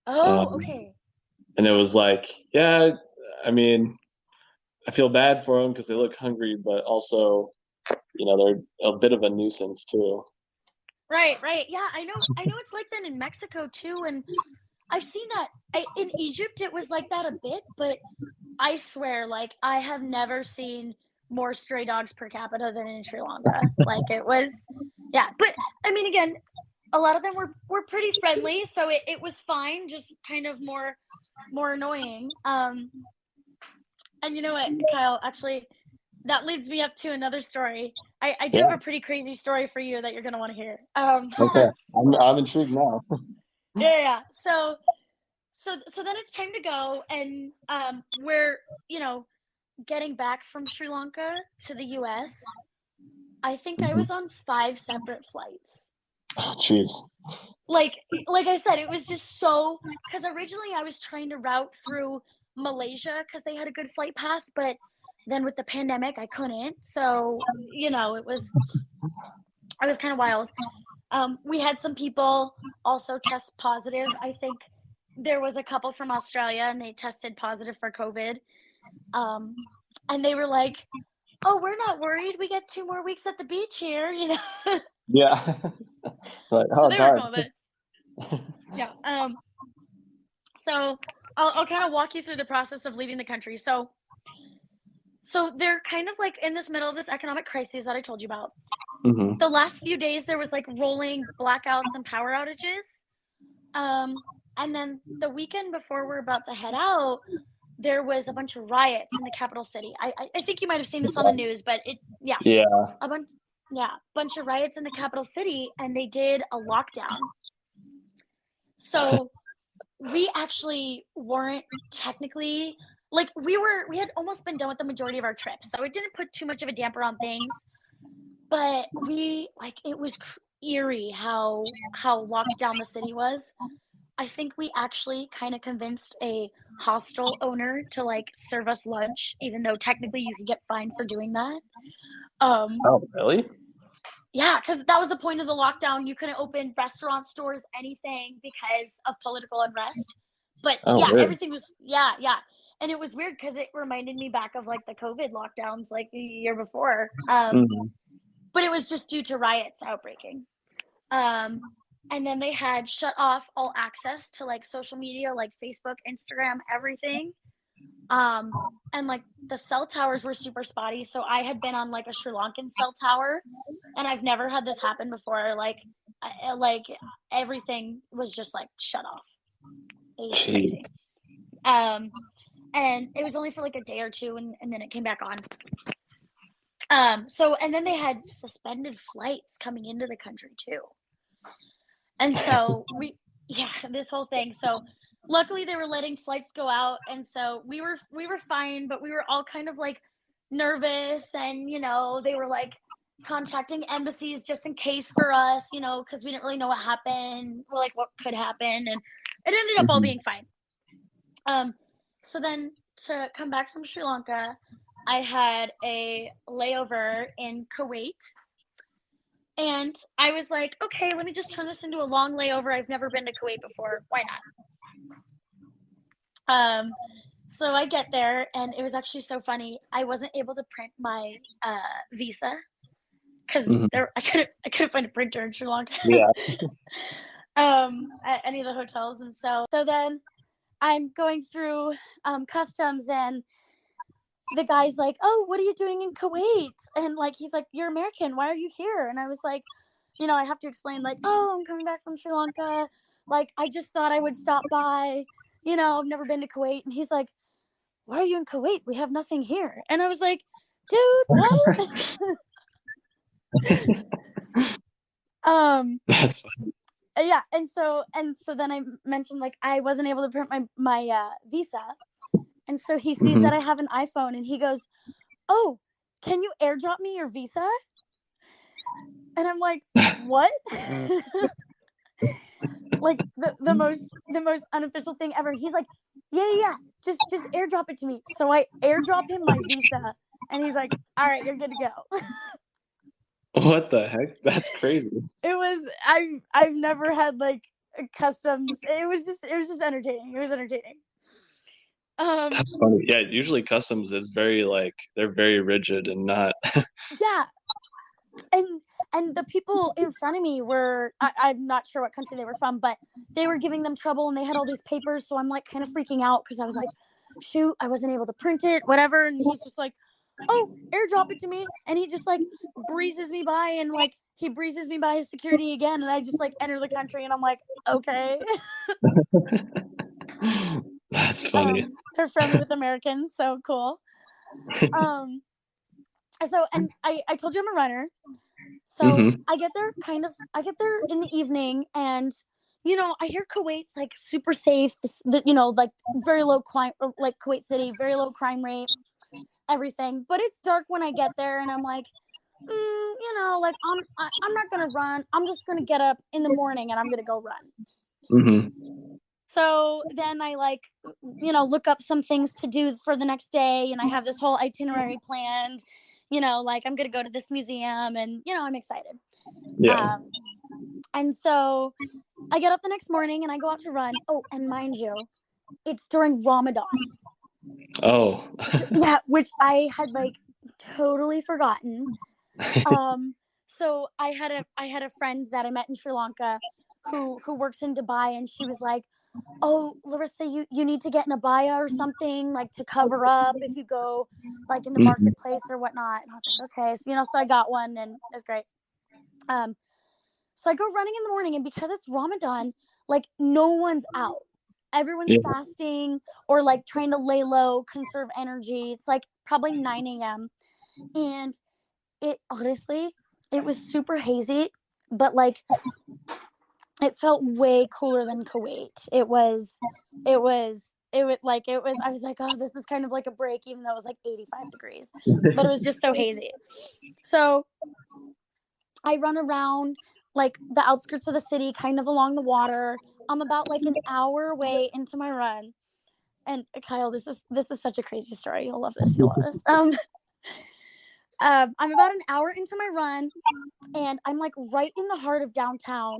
Oh, Um, okay. And it was like, yeah, I mean, I feel bad for them because they look hungry, but also, they're a bit of a nuisance too. Right, right. Yeah, I know it's like that in Mexico too, and I've seen that in Egypt it was like that a bit, but I swear, like I have never seen more stray dogs per capita than in Sri Lanka. Like it was, yeah. But I mean, again, a lot of them were pretty friendly, so it was fine. Just kind of more annoying. And you know what, Kyle? Actually, that leads me up to another story. I do have Yeah. a pretty crazy story for you that you're gonna want to hear. Okay. I'm intrigued now. Yeah, yeah. So then it's time to go, and we're getting back from Sri Lanka to the U.S. I think I Mhm. was on 5 separate flights. Oh, jeez. Like like I said, it was just so because originally I was trying to route through Malaysia because they had a good flight path, but then with the pandemic I couldn't. So it was kind of wild. We had some people also test positive. I think there was a couple from Australia and they tested positive for COVID. Um, and they were like, "Oh, we're not worried. We get 2 more weeks at the beach here," you know. Yeah. Like, So oh they were darn. cool with it. Yeah. So I'll kind of walk you through the process of leaving the country. So they're kind of like in this middle of this economic crisis that I told you about. Hmm. The last few days there was like rolling blackouts and power outages. Um, and then the weekend before we're about to head out, there was a bunch of riots in the capital city. I think you might have seen this on the news, but yeah, Yeah. a bunch bunch of riots in the capital city, and they did a lockdown. So we actually weren't technically like we had almost been done with the majority of our trip, so it didn't put too much of a damper on things. But we like it was eerie how locked down the city was. I think we actually kind of convinced a hostel owner to like serve us lunch, even though technically you could get fined for doing that. Um, Oh, really? yeah, because that was the point of the lockdown. You couldn't open restaurants, stores, anything because of political unrest. But Oh, yeah, weird. everything was yeah. And it was weird because it reminded me back of like the COVID lockdowns like the year before. Hmm. But it was just due to riots outbreaking. Um, and then they had shut off all access to like social media, like Facebook, Instagram, everything. Um, and like the cell towers were super spotty. So I had been on like a Sri Lankan cell tower, and I've never had this happen before. Like everything was just like shut off. It was Jeez. crazy. Um, and it was only for like a day or two, and then it came back on. So and then they had suspended flights coming into the country too. And so yeah, this whole thing. So luckily they were letting flights go out, and so we were fine, but we were all kind of like nervous, and they were like contacting embassies just in case for us, because we didn't really know what happened, or like what could happen, and it ended up all Hmm. being fine. Um, so then to come back from Sri Lanka, I had a layover in Kuwait, and I was like, okay, let me just turn this into a long layover. I've never been to Kuwait before. Why not? So I get there, and it was actually so funny. I wasn't able to print my visa because Hmm. I couldn't find a printer in Sri Lanka Yeah. at any of the hotels, and so then I'm going through customs, and the guy's like, "Oh, what are you doing in Kuwait?" And like he's like, "You're American. Why are you here?" And I was like, I have to explain like, "Oh, I'm coming back from Sri Lanka. Like I just thought I would stop by. I've never been to Kuwait." And he's like, "Why are you in Kuwait? We have nothing here." And I was like, "Dude, what?" um That's funny. yeah, and so then I mentioned like I wasn't able to print my visa. And so he sees Hmm. that I have an iPhone, and he goes, "Oh, can you airdrop me your visa?" And I'm like, "What?" Like the most unofficial thing ever. He's like, "Yeah. Just airdrop it to me." So I airdrop him my visa, and he's like, "All right, you're good to go." What the heck? That's crazy. I've never had like customs. It was just entertaining. It was entertaining. Um, That's funny. Yeah, usually customs is very like they're very rigid and not. yeah, and the people in front of me were I'm not sure what country they were from, but they were giving them trouble and they had all these papers, so I'm like kind of freaking out because I was like, shoot, I wasn't able to print it, whatever. And he's just like, oh, airdrop it to me. And he just like breezes me by, and like he breezes me by his security again, and I just like enter the country and I'm like, okay. That's funny. They're friendly with Americans, so cool. Um so and I told you I'm a runner. So Hmm. I get there in the evening, and I hear Kuwait's like super safe, like very low crime, like Kuwait City, very low crime rate, everything. But it's dark when I get there, and I'm like, like I'm not gonna run. I'm just gonna get up in the morning and I'm gonna go run. Hmm. So then I like, look up some things to do for the next day, and I have this whole itinerary planned. Like I'm gonna go to this museum, and I'm excited. Yeah. Um, and so I get up the next morning and I go out to run. Oh, and mind you, it's during Ramadan. Oh. Yeah, which I had like totally forgotten. So I had a friend that I met in Sri Lanka who works in Dubai, and she was like, oh, Larissa, you need to get an abaya or something like to cover up if you go like in the Hmm. marketplace or whatnot. And I was like, okay. So I got one and it was great. Um, so I go running in the morning, and because it's Ramadan, like no one's out. Everyone's Yeah. fasting or like trying to lay low, conserve energy. It's like probably 9 a.m. And it honestly, it was super hazy, but like it felt way cooler than Kuwait. I was like, oh, this is kind of like a break, even though it was like 85 degrees, but it was just so hazy. So I run around like the outskirts of the city, kind of along the water. I'm about like an hour away into my run. And Kyle, this is such a crazy story. You'll love this. You'll love this. I'm about an hour into my run, and I'm like right in the heart of downtown.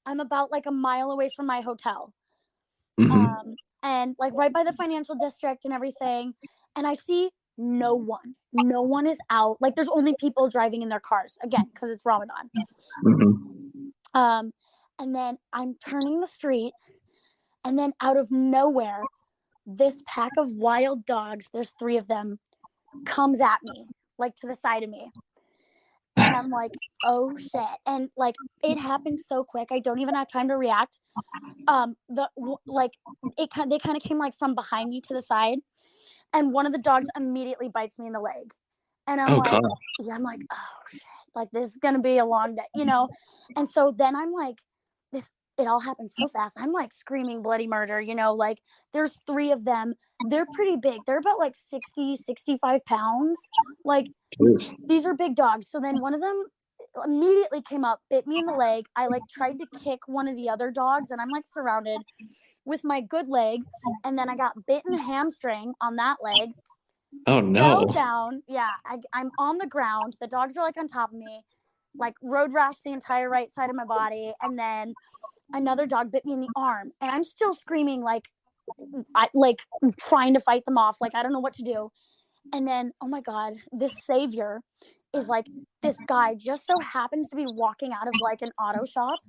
I'm about like a mile away from my hotel. Hmm. And like right by the financial district and everything. And I see no one. No one is out. Like there's only people driving in their cars again because it's Ramadan. Hmm. Um, and then I'm turning the street, and then out of nowhere, this pack of wild dogs, there's 3 of them, comes at me, like to the side of me. And I'm like, oh shit. And like it happened so quick. I don't even have time to react. Like they kind of came like from behind me to the side, and one of the dogs immediately bites me in the leg. And I'm Oh like, God. yeah, I'm like, oh shit, like this is gonna be a long day. And so then I'm like, this it all happened so fast. I'm like screaming bloody murder. Like there's 3 of them. They're pretty big. They're about like 60, 65 pounds. Like Jeez. these are big dogs. So then one of them immediately came up, bit me in the leg. I like tried to kick one of the other dogs, and I'm like surrounded with my good leg. And then I got bit in the hamstring on that leg, Oh fell no. down. Yeah, I'm on the ground. The dogs are like on top of me, like road rash the entire right side of my body. And then another dog bit me in the arm, and I'm still screaming like trying to fight them off. Like I don't know what to do. And then, oh my God, this savior is like, this guy just so happens to be walking out of like an auto shop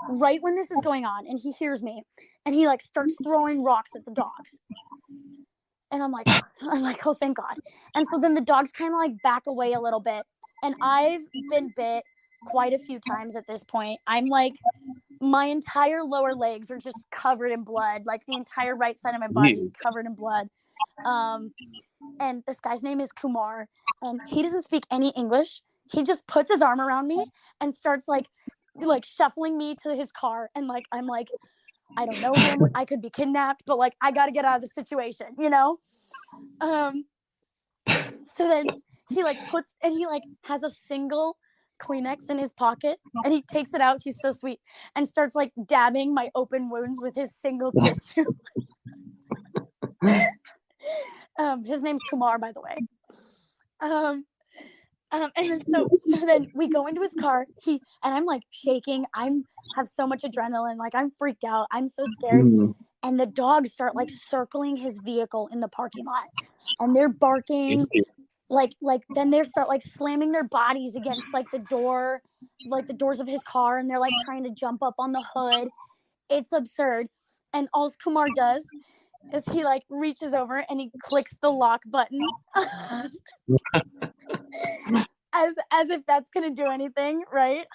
right when this is going on. And he hears me, and he like starts throwing rocks at the dogs. And I'm like, oh, thank God. And so then the dogs kind of like back away a little bit. And I've been bit quite a few times at this point. I'm like, my entire lower legs are just covered in blood. Like the entire right side of my body is Jeez. covered in blood. Um, and this guy's name is Kumar, and he doesn't speak any English. He just puts his arm around me and starts like shuffling me to his car, and like I'm like, I don't know him. I could be kidnapped, but like I got to get out of the situation. Um so then he like puts and he like has a single Kleenex in his pocket, and he takes it out. He's so sweet, and starts like dabbing my open wounds with his single tissue. His name's Kumar, by the way. Um, and then so then we go into his car. And I'm like shaking. I'm have so much adrenaline. Like I'm freaked out. I'm so scared. Mm. and the dogs start like circling his vehicle in the parking lot, and they're barking. Like then they start like slamming their bodies against like the door, like the doors of his car, and they're like trying to jump up on the hood. It's absurd. And all Kumar does is he like reaches over and he clicks the lock button as if that's gonna do anything, right?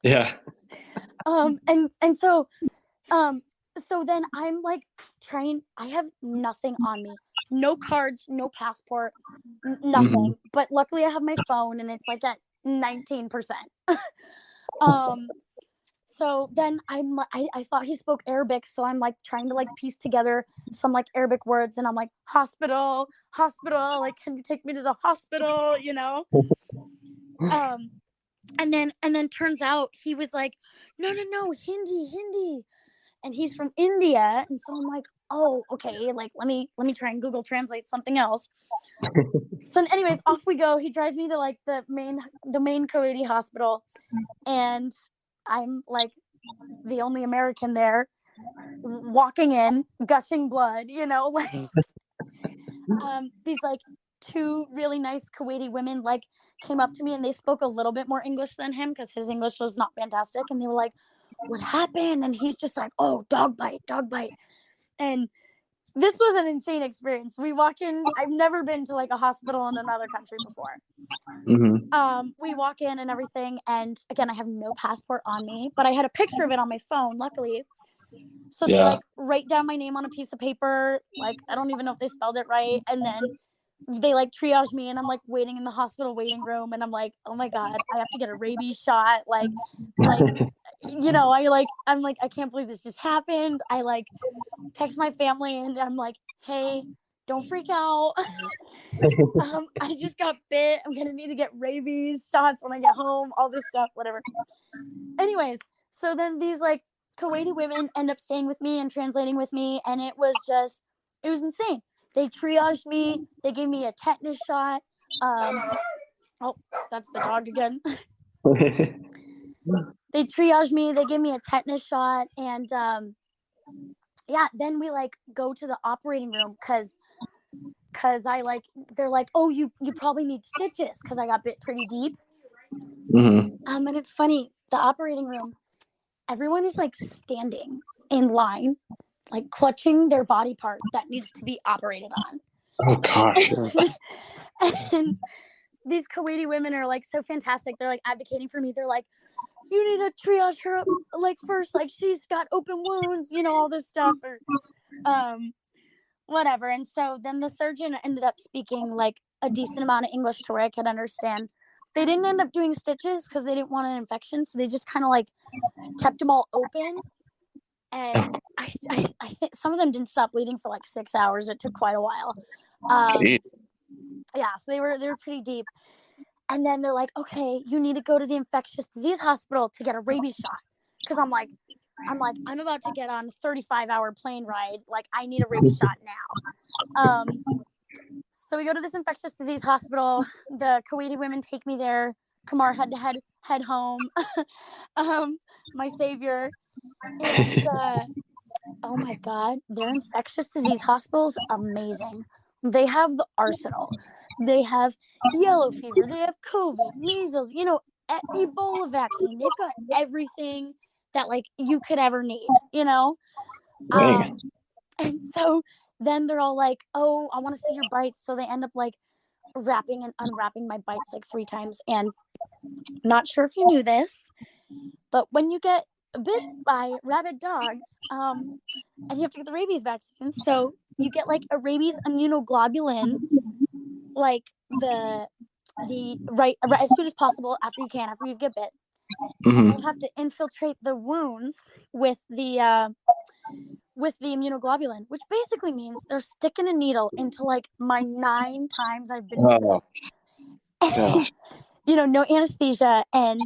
Yeah. And so then I'm like trying. I have nothing on me, no cards, no passport, nothing. But luckily I have my phone and it's like at 19%. So then I thought he spoke Arabic, so I'm like trying to like piece together some like Arabic words, and I'm like, hospital, like, can you take me to the hospital, you know? And then turns out he was like, no, Hindi, and he's from India, and so I'm like, oh, okay, like let me try and Google Translate something else. So anyways, off we go. He drives me to like the main Kuwaiti hospital, and I'm like the only American there, walking in, gushing blood, you know, like these like two really nice Kuwaiti women like came up to me and they spoke a little bit more English than him because his English was not fantastic, and they were like, what happened? And he's just like, oh, dog bite. And this was an insane experience. We walk in. I've never been to like a hospital in another country before. We walk in and everything, and again, I have no passport on me, but I had a picture of it on my phone, luckily. So they like write down my name on a piece of paper. Like, I don't even know if they spelled it right. And then they like triage me, and I'm like waiting in the hospital waiting room, and I'm like, oh my God, I have to get a rabies shot. Like, you know, I'm like, I can't believe this just happened. I like text my family and I'm like, hey, don't freak out. I just got bit. I'm gonna need to get rabies shots when I get home, all this stuff, whatever. Anyways, so then these like Kuwaiti women end up staying with me and translating with me, and it was insane. They triaged me. They gave me a tetanus shot. Oh, that's the dog again. They triaged me. They gave me a tetanus shot, and then we like go to the operating room because I like, they're like, oh, you probably need stitches because I got bit pretty deep. And it's funny, the operating room, everyone is like standing in line, like clutching their body part that needs to be operated on. Oh gosh. And these Kuwaiti women are like so fantastic. They're like advocating for me. They're like, you need to triage her up like first, like she's got open wounds, you know, all this stuff, or whatever. And so then the surgeon ended up speaking like a decent amount of English to where I could understand. They didn't end up doing stitches because they didn't want an infection, so they just kind of like kept them all open. And I think some of them didn't stop bleeding for like 6 hours. It took quite a while. Yeah, so they were pretty deep. And then they're like, okay, you need to go to the infectious disease hospital to get a rabies shot. Because I'm about to get on a 35-hour plane ride. Like, I need a rabies shot now. So we go to this infectious disease hospital. The Kuwaiti women take me there. Kamar had to head home. My savior. And oh my God, their infectious disease hospital is amazing. They have the arsenal. They have yellow fever. They have COVID, measles, you know, Ebola vaccine. They've got everything that like you could ever need, you know? And so then they're all like, oh, I want to see your bites. So they end up like wrapping and unwrapping my bites like 3 times. And not sure if you knew this, but when you get bit by rabid dogs, and you have to get the rabies vaccine, so you get like a rabies immunoglobulin, like the right as soon as possible after you get bit. And they have to infiltrate the wounds with the immunoglobulin, which basically means they're sticking a needle into like my 9 times I've been bit. And, you know, no anesthesia, and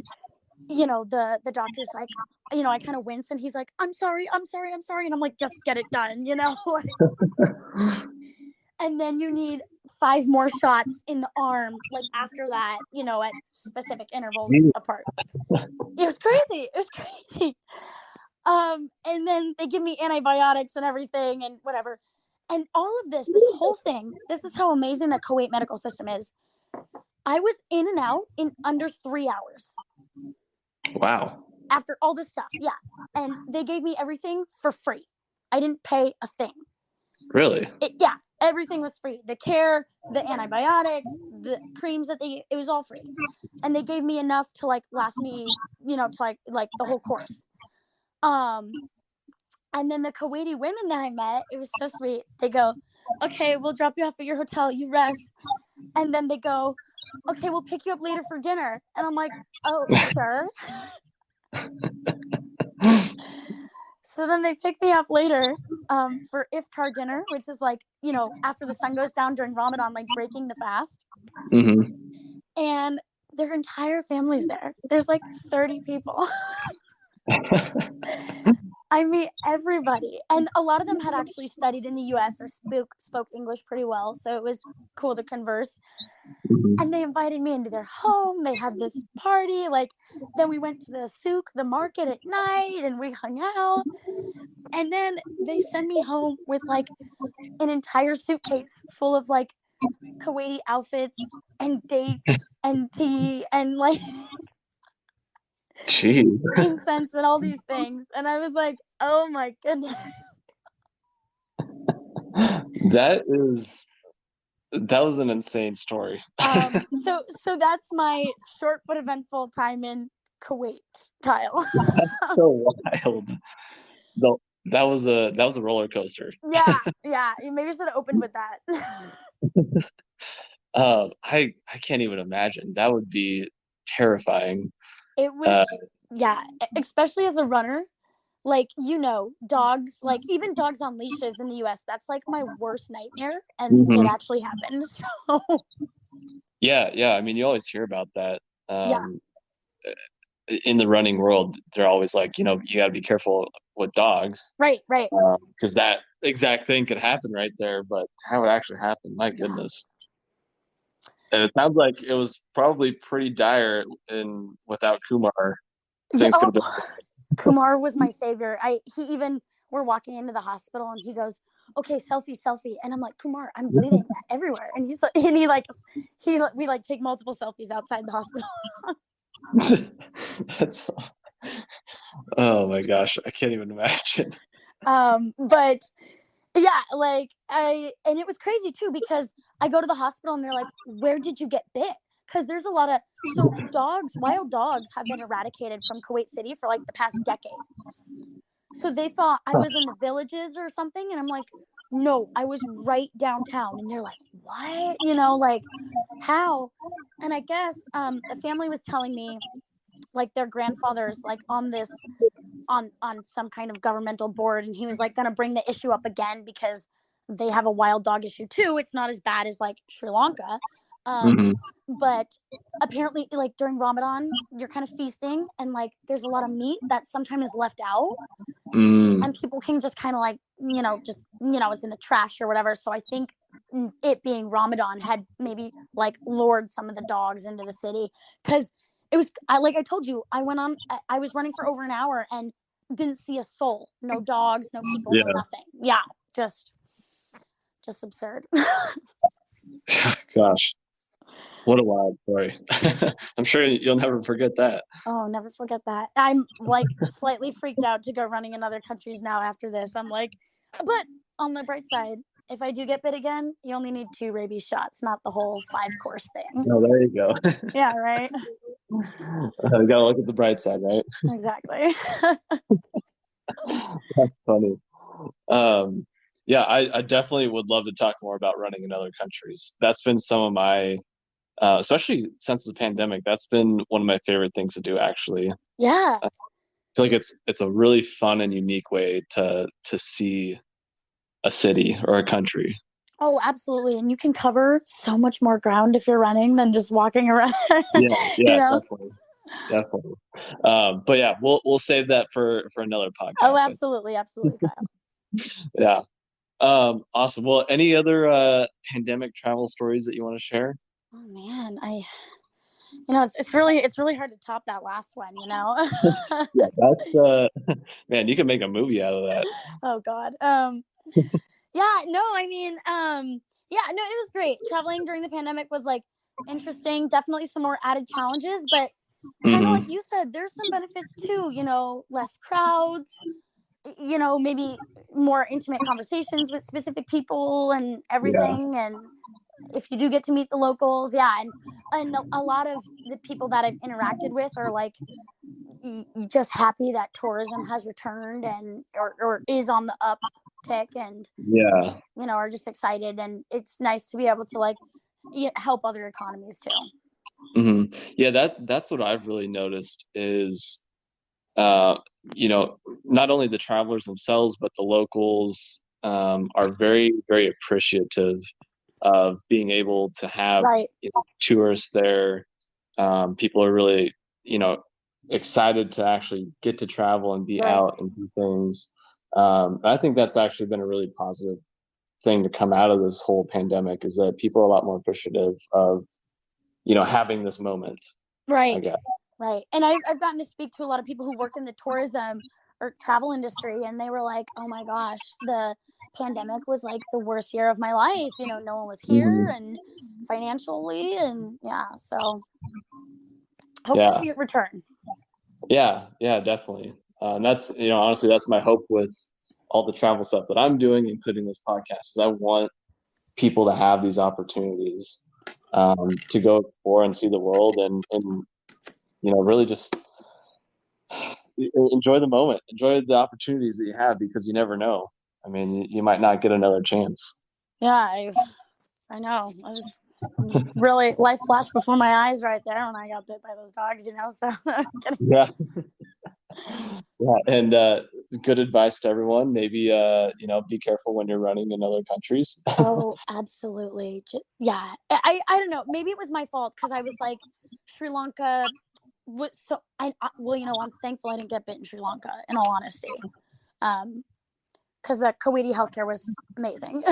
you know, the doctor's like, you know, I kind of wince, and he's like, I'm sorry, and I'm like, just get it done, you know. And then you need 5 more shots in the arm, like after that, you know, at specific intervals apart. It was crazy. and then they give me antibiotics and everything and whatever. And all of this whole thing, this is how amazing the Kuwait medical system is. I was in and out in under 3 hours. Wow. After all this stuff, yeah. And they gave me everything for free. I didn't pay a thing. Really? Yeah, everything was free. The care, the antibiotics, the creams it was all free. And they gave me enough to like last me, to like the whole course. And then the Kuwaiti women that I met, it was so sweet. They go, okay, we'll drop you off at your hotel. You rest. And then they go, okay, we'll pick you up later for dinner. And I'm like, oh, sure. So then they pick me up later for iftar dinner, which is like, after the sun goes down during Ramadan, like breaking the fast. Mm-hmm. And their entire family's there. There's like 30 people. I meet everybody. And a lot of them had actually studied in the US or spoke English pretty well. So it was cool to converse. Mm-hmm. And they invited me into their home. They had this party. Then we went to the souk, the market at night, and we hung out. And then they send me home with like an entire suitcase full of like Kuwaiti outfits and dates and tea and like Jeez. incense and all these things. And I was like, oh my goodness. That was an insane story. So that's my short but eventful time in Kuwait, Kyle. That's so wild. That was a roller coaster. Yeah. You maybe should have opened with that. I can't even imagine. That would be terrifying. It was, especially as a runner. Like, dogs, like even dogs on leashes in the US, that's like my worst nightmare. And it actually happened. So yeah. I mean, you always hear about that. Yeah. In the running world, they're always like, you got to be careful with dogs. Right. Because that exact thing could happen right there. But how it actually happened, my goodness. And it sounds like it was probably pretty dire without Kumar. Things could have been. Kumar was my savior. We're walking into the hospital and he goes, okay, selfie. And I'm like, Kumar, I'm bleeding everywhere. And he's like, we like take multiple selfies outside the hospital. Oh my gosh, I can't even imagine. But yeah, and it was crazy too, because I go to the hospital and they're like, where did you get bit? Because there's a lot of wild dogs have been eradicated from Kuwait City for like the past decade. So they thought I was in the villages or something. And I'm like, no, I was right downtown. And they're like, what? Like how? And I guess the family was telling me like their grandfather's like on some kind of governmental board. And he was like going to bring the issue up again because they have a wild dog issue too. It's not as bad as like Sri Lanka. But apparently like during Ramadan, you're kind of feasting and like there's a lot of meat that sometimes is left out and people can just kind of like, it's in the trash or whatever. So I think it being Ramadan had maybe like lured some of the dogs into the city, because like I told you, I was running for over an hour and didn't see a soul, no dogs, no people, no nothing. Yeah. Just absurd. Gosh. What a wild story. I'm sure you'll never forget that. Oh, never forget that. I'm like slightly freaked out to go running in other countries now after this. I'm like, but on the bright side, if I do get bit again, you only need 2 rabies shots, not the whole 5-course thing. Oh, there you go. Yeah, right? Gotta look at the bright side, right? Exactly. That's funny. Yeah, I definitely would love to talk more about running in other countries. That's been some of my especially since the pandemic, that's been one of my favorite things to do, actually. Yeah. I feel like it's a really fun and unique way to see a city or a country. Oh, absolutely. And you can cover so much more ground if you're running than just walking around. Yeah, definitely. But yeah, we'll save that for another podcast. Oh, absolutely, Kyle. Yeah. Awesome. Well, any other pandemic travel stories that you want to share? Oh man, it's really hard to top that last one, you know. Yeah, that's man, you can make a movie out of that. Oh God. Yeah, no, I mean, yeah, no, it was great. Traveling during the pandemic was like interesting. Definitely some more added challenges, but kind of like Hmm. you said, there's some benefits too. Less crowds. Maybe more intimate conversations with specific people and Yeah. everything. And if you do get to meet the locals, yeah, and a lot of the people that I've interacted with are like just happy that tourism has returned and or is on the uptick, and Yeah. are just excited, and it's nice to be able to like help other economies too. Hmm. Yeah, that's what I've really noticed is uh, not only the travelers themselves, but the locals are very, very appreciative of being able to have Right, tourists there. People are really, you know, excited to actually get to travel and be right, out and do things. I think that's actually been a really positive thing to come out of this whole pandemic is that people are a lot more appreciative of, having this moment, I right, guess. right. And I've gotten to speak to a lot of people who work in the tourism or travel industry, and they were like, "Oh my gosh, the pandemic was like the worst year of my life. No one was here, Mhm. and financially, and yeah. So hope to Yeah. see it return." Yeah, yeah, definitely. And that's, honestly, that's my hope with all the travel stuff that I'm doing, including this podcast, is I want people to have these opportunities to go explore and see the world and really just enjoy the moment, enjoy the opportunities that you have because you never know. I mean, you might not get another chance. Yeah, I know. I was really life flashed before my eyes right there when I got bit by those dogs. So Yeah, yeah, and good advice to everyone. Maybe be careful when you're running in other countries. Oh, absolutely. Yeah. I don't know. Maybe it was my fault because I was like, Sri Lanka was so. Well, I'm thankful I didn't get bit in Sri Lanka. In all honesty, because the Kuwaiti healthcare was amazing.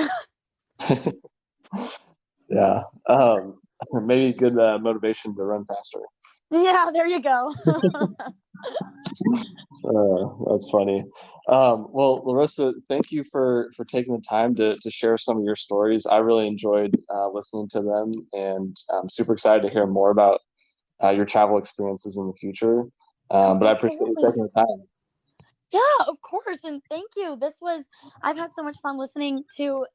Yeah, maybe good motivation to run faster. Yeah, there you go. That's funny. Well, Larissa, thank you for taking the time to share some of your stories. I really enjoyed listening to them, and I'm super excited to hear more about your travel experiences in the future. Oh, But I appreciate you absolutely. taking the time. Yeah, of course. And thank you. I've had so much fun listening to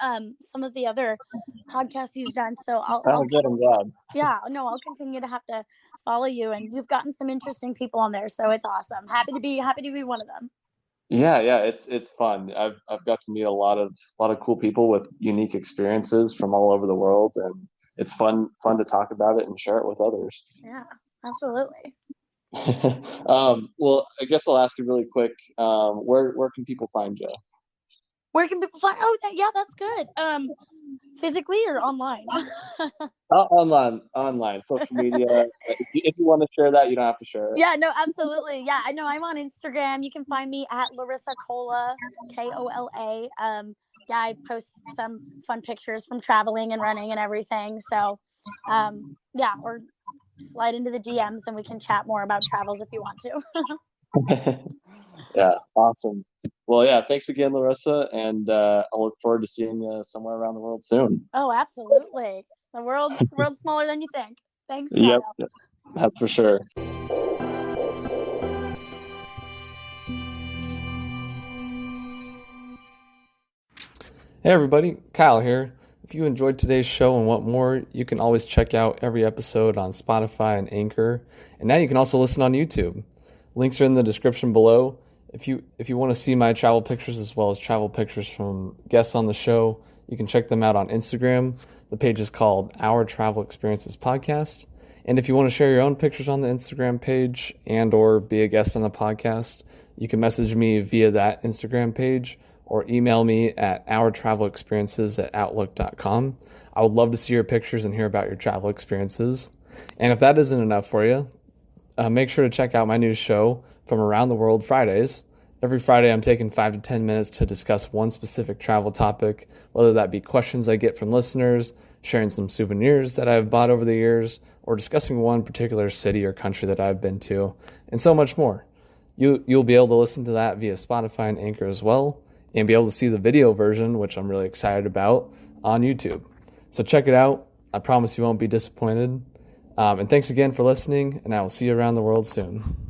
some of the other podcasts you've done. So Oh, good. I'm glad. yeah, no, I'll continue to have to follow you, and you've gotten some interesting people on there. So it's awesome. Happy to be one of them. Yeah, yeah, it's fun. I've got to meet a lot of cool people with unique experiences from all over the world, and it's fun to talk about it and share it with others. Yeah, absolutely. Well, I guess I'll ask you really quick. Where can people find you? Where can people find? Oh, yeah, that's good. Physically or online? Online, social media. If you want to share that, you don't have to share it. Yeah, no, absolutely. Yeah, I know I'm on Instagram. You can find me at Larissa Cola, Kola. Yeah, I post some fun pictures from traveling and running and everything. So, yeah, or slide into the DMs and we can chat more about travels if you want to. Yeah, awesome. Well, yeah, thanks again, Larissa, and I'll look forward to seeing you somewhere around the world soon. Oh, absolutely. The world's smaller than you think. Thanks, Yep, Kyle. that's for sure. Hey everybody, Kyle here. If you enjoyed today's show and want more, you can always check out every episode on Spotify and Anchor. And now you can also listen on YouTube. Links are in the description below. If you want to see my travel pictures as well as travel pictures from guests on the show, you can check them out on Instagram. The page is called Our Travel Experiences Podcast. And if you want to share your own pictures on the Instagram page and or be a guest on the podcast, you can message me via that Instagram page or email me at ourtravelexperiences@outlook.com. I would love to see your pictures and hear about your travel experiences. And if that isn't enough for you, make sure to check out my new show, From Around the World Fridays. Every Friday, I'm taking 5 to 10 minutes to discuss one specific travel topic, whether that be questions I get from listeners, sharing some souvenirs that I've bought over the years, or discussing one particular city or country that I've been to, and so much more. You'll be able to listen to that via Spotify and Anchor as well, and be able to see the video version, which I'm really excited about, on YouTube. So check it out. I promise you won't be disappointed. And thanks again for listening, and I will see you around the world soon.